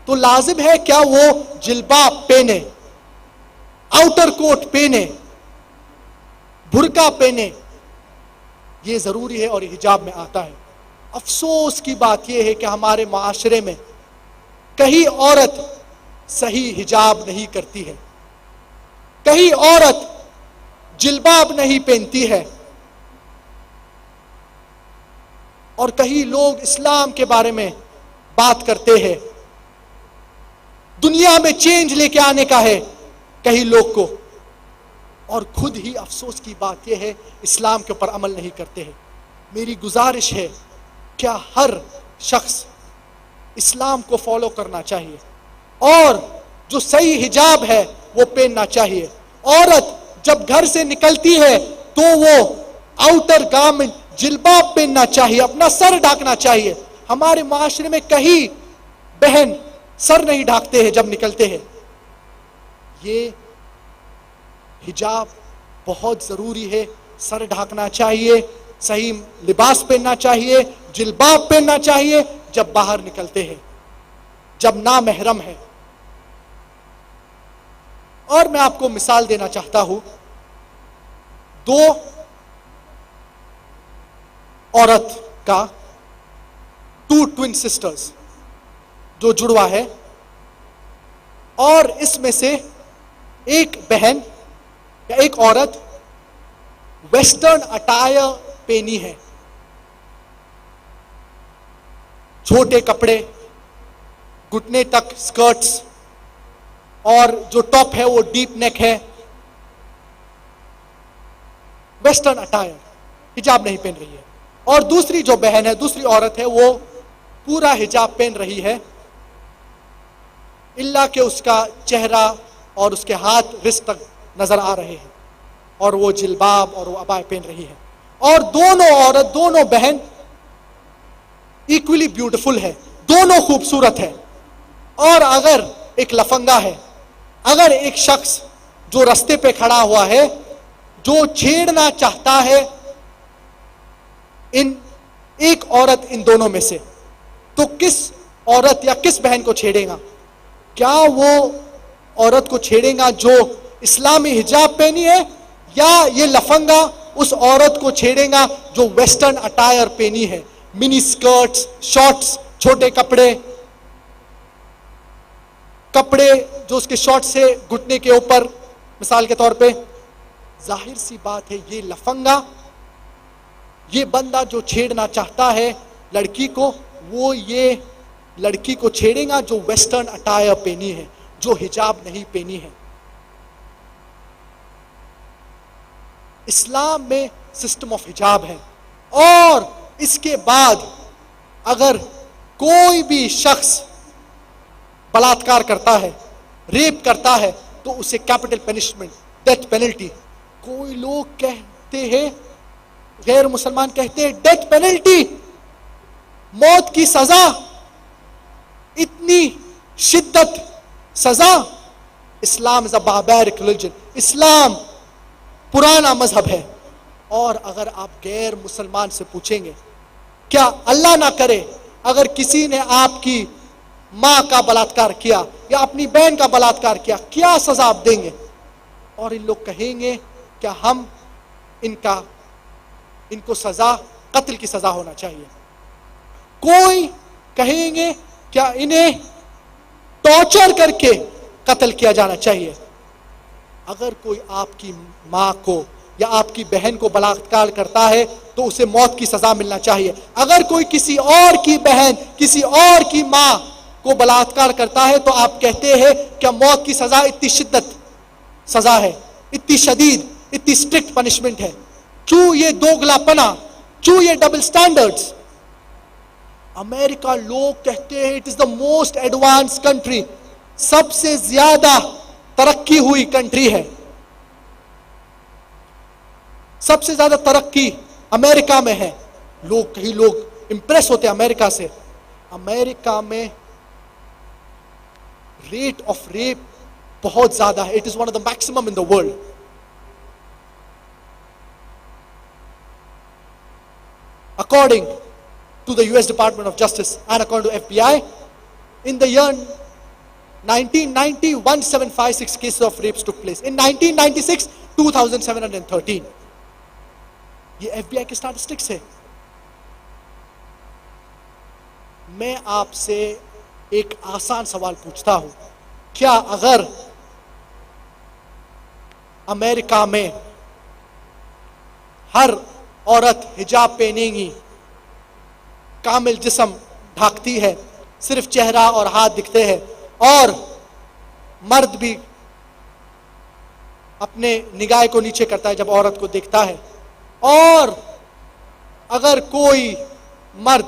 تو لازم ہے کیا وہ جلباب پہنے، آؤٹر کوٹ پہنے، برقع پہنے، یہ ضروری ہے اور یہ حجاب میں آتا ہے۔ افسوس کی بات یہ ہے کہ ہمارے معاشرے میں کہیں عورت صحیح حجاب نہیں کرتی ہے، کہیں عورت جلباب نہیں پہنتی ہے، اور کہیں لوگ اسلام کے بارے میں بات کرتے ہیں، دنیا میں چینج لے کے آنے کا ہے کہیں لوگ کو، اور خود ہی افسوس کی بات یہ ہے اسلام کے اوپر عمل نہیں کرتے ہیں۔ میری گزارش ہے کیا ہر شخص اسلام کو فالو کرنا چاہیے اور جو صحیح حجاب ہے وہ پہننا چاہیے۔ عورت جب گھر سے نکلتی ہے تو وہ آؤٹر گارمنٹ جلباب پہننا چاہیے، اپنا سر ڈھانکنا چاہیے۔ ہمارے معاشرے میں کہیں بہن سر نہیں ڈھانکتے ہیں جب نکلتے ہیں۔ یہ حجاب بہت ضروری ہے، سر ڈھانکنا چاہیے، صحیح لباس پہننا چاہیے، جلباب پہننا چاہیے جب باہر نکلتے ہیں، جب نامحرم ہے۔ اور میں آپ کو مثال دینا چاہتا ہوں، 2 عورت کا 2 twin sisters جو جڑوا ہے، اور اس میں سے ایک بہن یا ایک عورت ویسٹرن اٹائر پہنی ہے، چھوٹے کپڑے، گھٹنے تک سکرٹس، اور جو ٹاپ ہے وہ ڈیپ نیک ہے، ویسٹرن اٹائر، حجاب نہیں پہن رہی ہے. اور دوسری جو بہن ہے، دوسری عورت ہے، وہ پورا حجاب پہن رہی ہے، اللہ کہ اس کا چہرہ اور اس کے ہاتھ رزق تک نظر آ رہے ہیں، اور وہ جلباب اور وہ عبایا پہن رہی ہے. اور دونوں عورت، دونوں بہن ایکولی بیوٹیفل ہے، دونوں خوبصورت ہے. اور اگر ایک لفنگا ہے، اگر ایک شخص جو رستے پہ کھڑا ہوا ہے، جو چھیڑنا چاہتا ہے ان ایک عورت ان دونوں میں سے، تو کس عورت یا کس بہن کو چھیڑے گا؟ کیا وہ عورت کو چھیڑے گا جو اسلامی حجاب پہنی ہے، یا یہ لفنگا اس عورت کو چھیڑے گا جو ویسٹرن اٹائر پہنی ہے، منی سکرٹس، شارٹس، چھوٹے کپڑے جو اس کے شارٹ سے گھٹنے کے اوپر، مثال کے طور پہ؟ ظاہر سی بات ہے یہ لفنگا، یہ بندہ جو چھیڑنا چاہتا ہے لڑکی کو، وہ یہ لڑکی کو چھیڑے گا جو ویسٹرن اٹائر پہنی ہے، جو حجاب نہیں پہنی ہے. اسلام میں سسٹم آف حجاب ہے. اور اس کے بعد اگر کوئی بھی شخص بلاತ್ಕಾರ کرتا ہے، ریپ کرتا ہے، تو اسے کیپٹل پنشمنٹ، ڈیتھ پینلٹی. کوئی لوگ کہتے ہیں، غیر مسلمان کہتے ہیں ڈیتھ پینلٹی، موت کی سزا، اتنی شدت سزا. اسلام از اے باربیرک ریلیجن، اسلام پرانا مذہب ہے. اور اگر آپ غیر مسلمان سے پوچھیں گے، کیا اللہ نہ کرے اگر کسی نے آپ کی ماں کا بلاತ್ಕಾರ کیا یا اپنی بہن کا بلاತ್ಕಾರ کیا، کیا سزا آپ دیں گے؟ اور ان لوگ کہیں گے کیا ہم ان کو سزا، قتل کی سزا ہونا چاہیے. کوئی کہیں گے کیا انہیں ٹارچر کر کے قتل کیا جانا چاہیے. اگر کوئی آپ کی ماں کو یا آپ کی بہن کو بلاತ್ಕಾರ کرتا ہے تو اسے موت کی سزا ملنا چاہیے. اگر کوئی کسی اور کی بہن، کسی اور کی ماں کو بلاತ್ಕಾರ کرتا ہے تو آپ کہتے ہیں کہ موت کی سزا اتنی شدت سزا ہے، اتنی شدید، اتنی سٹرکٹ پنشمنٹ ہے. کیوں یہ دوگلا پنا، کیوں یہ ڈبل سٹینڈرڈز؟ امریکہ لوگ کہتے ہیں it is the most advance country, سب سے زیادہ ترقی ہوئی کنٹری ہے، سب سے زیادہ ترقی امریکہ میں ہے. کئی لوگ امپریس ہوتے ہیں امریکہ سے. امریکہ میں ریٹ آف ریپ بہت زیادہ ہے. It is one of the maximum in the world. According to the US Department of Justice and according to FBI, in the year 1990, 1756 cases of rapes took place. In 1996, 2713. یہ FBI کے statistics ہے. میں آپ سے ایک آسان سوال پوچھتا ہوں، کیا اگر امریکہ میں ہر عورت حجاب پہنے گی، کامل جسم ڈھانکتی ہے، صرف چہرہ اور ہاتھ دکھتے ہیں، اور مرد بھی اپنے نگاہ کو نیچے کرتا ہے جب عورت کو دیکھتا ہے، اور اگر کوئی مرد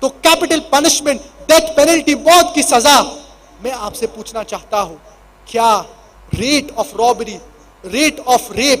تو کیپٹل پنشمنٹ، ڈیتھ پینلٹی، موت کی سزا. میں آپ سے پوچھنا چاہتا ہوں، کیا rate of robbery, rate of rape,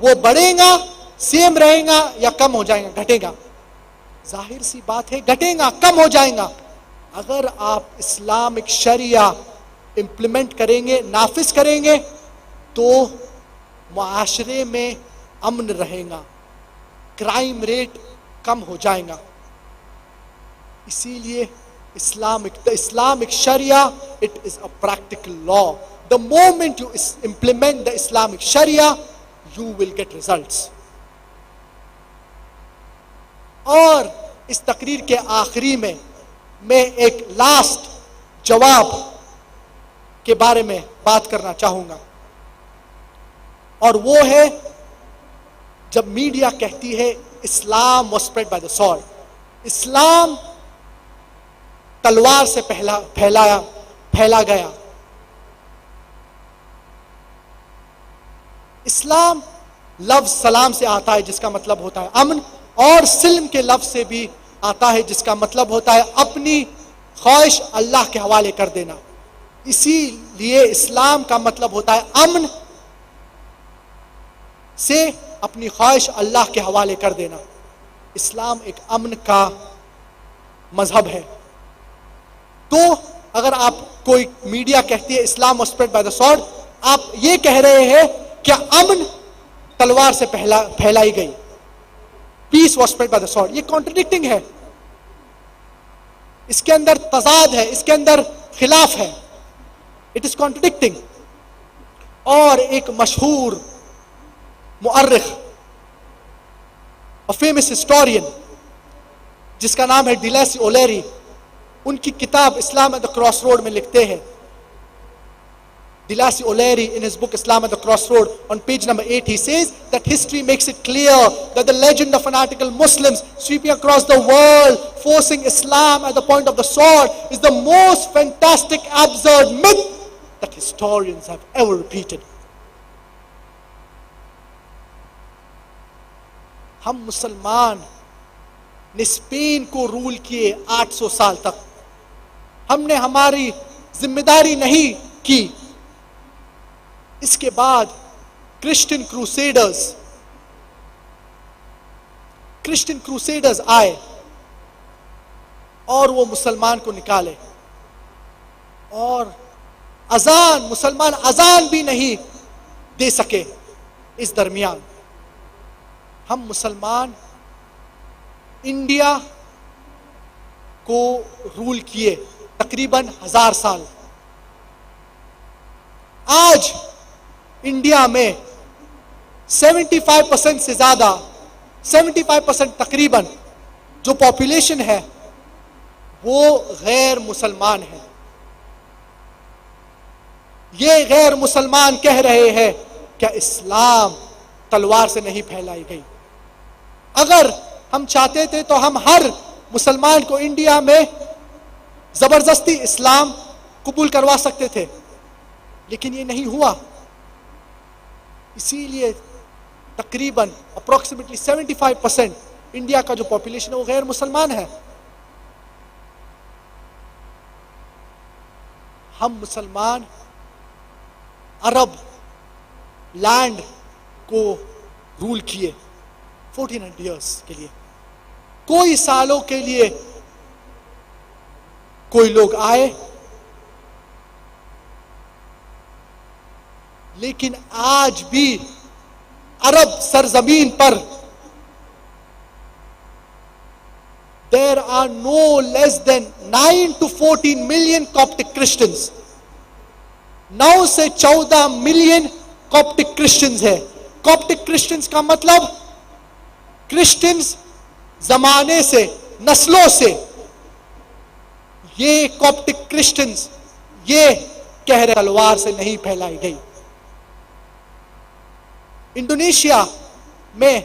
وہ بڑھے گا، سیم رہے گا، یا کم ہو جائے گا، گھٹے گا؟ ظاہر سی بات ہے گھٹے گا، کم ہو جائے گا. اگر آپ اسلامک شریعہ امپلیمنٹ کریں گے، نافذ کریں گے، تو معاشرے میں امن رہے گا، کرائم ریٹ کم ہو جائے گا. اسی لیے Islamic Shariah, it is a practical law. the moment you implement the Islamic Sharia, you will get results. اور اس تقریر کے آخری میں ایک لاسٹ جواب کے بارے میں بات کرنا چاہوں گا، اور وہ ہے جب میڈیا کہتی ہے اسلام was spread by the sword، اسلام تلوار سے پھیلا گیا۔ اسلام لفظ سلام سے آتا ہے جس کا مطلب ہوتا ہے امن، اور سلم کے لفظ سے بھی آتا ہے جس کا مطلب ہوتا ہے اپنی خواہش اللہ کے حوالے کر دینا۔ اسی لیے اسلام کا مطلب ہوتا ہے امن سے اپنی خواہش اللہ کے حوالے کر دینا۔ اسلام ایک امن کا مذہب ہے۔ تو اگر آپ کوئی میڈیا کہتی ہے اسلام was spread by the sword، آپ یہ کہہ رہے ہیں کہ امن تلوار سے پھیلائی گئی، پیس was spread by the sword۔ یہ کانٹرڈکٹنگ ہے، اس کے اندر تضاد ہے، اس کے اندر خلاف ہے، اٹ از کانٹرڈکٹنگ۔ اور ایک مشہور مؤرخ اور فیمس ہسٹورین جس کا نام ہے ڈیلیسی اولیری، ان کی کتاب اسلام ایٹ دا کراس روڈ میں لکھتے ہیں، Dilacy O'Leary in his book Islam at the Crossroad on page number 8, he says that history makes it clear that the legend of fanatical Muslims sweeping across the world forcing Islam at the point of the sword is the most fantastic, absurd myth that historians have ever repeated. ہم مسلمان نے Spain کو role کیے 800 سال تک، ہم نے ہماری ذمہ داری نہیں کی۔ اس کے بعد کرسچن کروسیڈرز آئے اور وہ مسلمان کو نکالے، اور مسلمان اذان بھی نہیں دے سکے۔ اس درمیان ہم مسلمان انڈیا کو رول کیے تقریباً 1000 سال۔ آج انڈیا میں 75% سے زیادہ 75% تقریباً جو پاپولیشن ہے وہ غیر مسلمان ہے۔ یہ غیر مسلمان کہہ رہے ہیں کہ اسلام تلوار سے نہیں پھیلائی گئی۔ اگر ہم چاہتے تھے تو ہم ہر مسلمان کو انڈیا میں زبردستی اسلام قبول کروا سکتے تھے، لیکن یہ نہیں ہوا۔ اسی لیے تقریباً اپروکسیمیٹلی 75% انڈیا کا جو پاپولیشن ہے وہ غیر مسلمان ہے۔ ہم مسلمان عرب لینڈ کو رول کیے 1400 ایئرس کے لیے۔ کوئی سالوں کے لیے کوئی لوگ آئے، لیکن آج بھی عرب سرزمین پر there are no less than 9 to 14 million Coptic Christians۔ 9 سے 14 ملین Coptic Christians ہے۔ Coptic Christians کا مطلب کرسچنز زمانے سے، نسلوں سے یہ Coptic Christians یہ کہہ رہے تلوار سے نہیں پھیلائی گئی۔ انڈونیشیا میں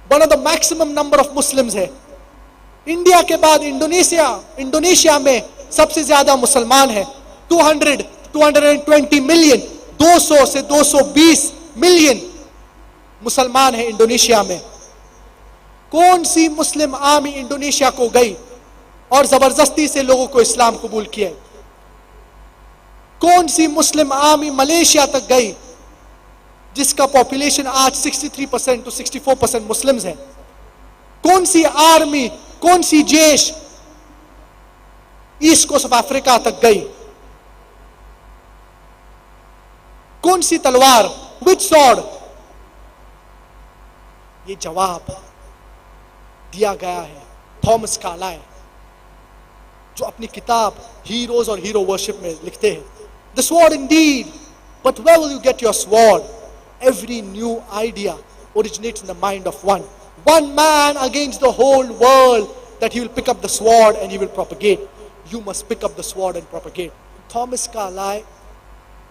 one of the maximum number of Muslims ہے۔ انڈیا کے بعد انڈونیشیا میں سب سے زیادہ مسلمان ہیں، 220 ملین، 200 سے 220 ملین مسلمان ہیں انڈونیشیا میں۔ کون سی مسلم آرمی انڈونیشیا کو گئی اور زبردستی سے لوگوں کو اسلام قبول کیا؟ کون سی مسلم آرمی ملیشیا تک گئی جس کا پاپولیشن آج 63% to 64% مسلمز ہیں؟ کون سی آرمی، کون سی جیش ایسٹ کوسٹ آف افریقہ تک گئی؟ کون سی تلوار، وچ سورڈ؟ یہ جواب دیا گیا ہے تھامس کارلائل، جو اپنی کتاب ہیروز اور ہیرو ورشپ میں لکھتے ہیں The sword indeed. But where will you get your sword? Every new idea originates in the mind of one. One man against the whole world, that he will pick up the sword and he will propagate. You must pick up the sword and propagate. Thomas Carlyle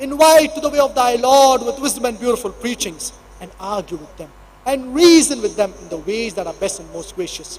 Invite to the way of thy Lord with wisdom and beautiful preachings, and argue with them and reason with them in the ways that are best and most gracious.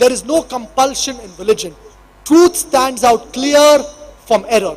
There is no compulsion in religion. Truth stands out clear from error.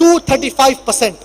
235%,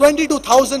22,000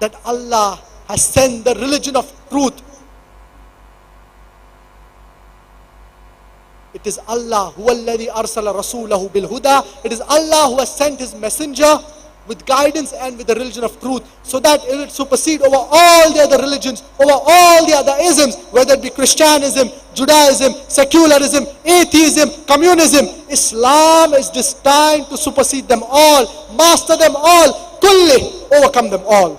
That Allah has sent the religion of truth. It is Allah who alladhi arsala rasulahu bil huda. It is Allah who has sent his messenger with guidance and with the religion of truth, so that it will supersede over all the other religions, over all the other isms, whether it be Christianism, Judaism, secularism, atheism, communism. Islam is destined to supersede them all, master them all, kulli, overcome them all.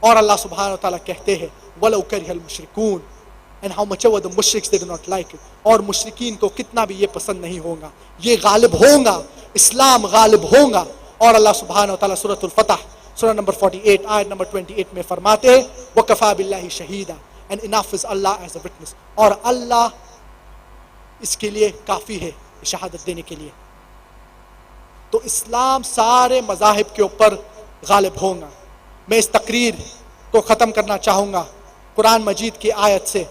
اور اللہ سبحانہ وتعالیٰ کہتے ہیں وَلَوْ كَرِهَ الْمُشْرِكُونَ and how much ever the mushriks they do not like it. اور مشرکین کو کتنا بھی یہ پسند نہیں ہوگا، یہ غالب ہوگا، اسلام غالب ہوگا. اور اللہ سبحانہ وتعالیٰ سورۃ الفتح سورہ نمبر 48 آیت نمبر 28 میں فرماتے ہیں وَكَفَى بِاللَّهِ شَهِيدًا and enough is Allah as a witness. اور اللہ اس کے لیے کافی ہے شہادت دینے کے لیے. تو اسلام سارے مذاہب کے اوپر غالب ہوگا. میں اس تقریر کو ختم کرنا چاہوں گا قرآن مجید کی آیت سے،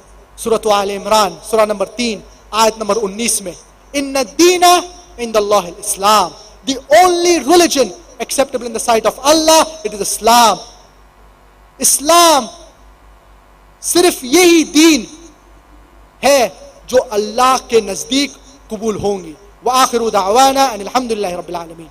سورۃ آل عمران سورہ نمبر 3 آیت نمبر 19 میں ان الدین عند اللہ الاسلام. The only religion acceptable in the sight of Allah, it is Islam. اسلام صرف یہی دین ہے جو اللہ کے نزدیک قبول ہوں گی. وآخر دعوانا ان الحمد للہ رب العالمین.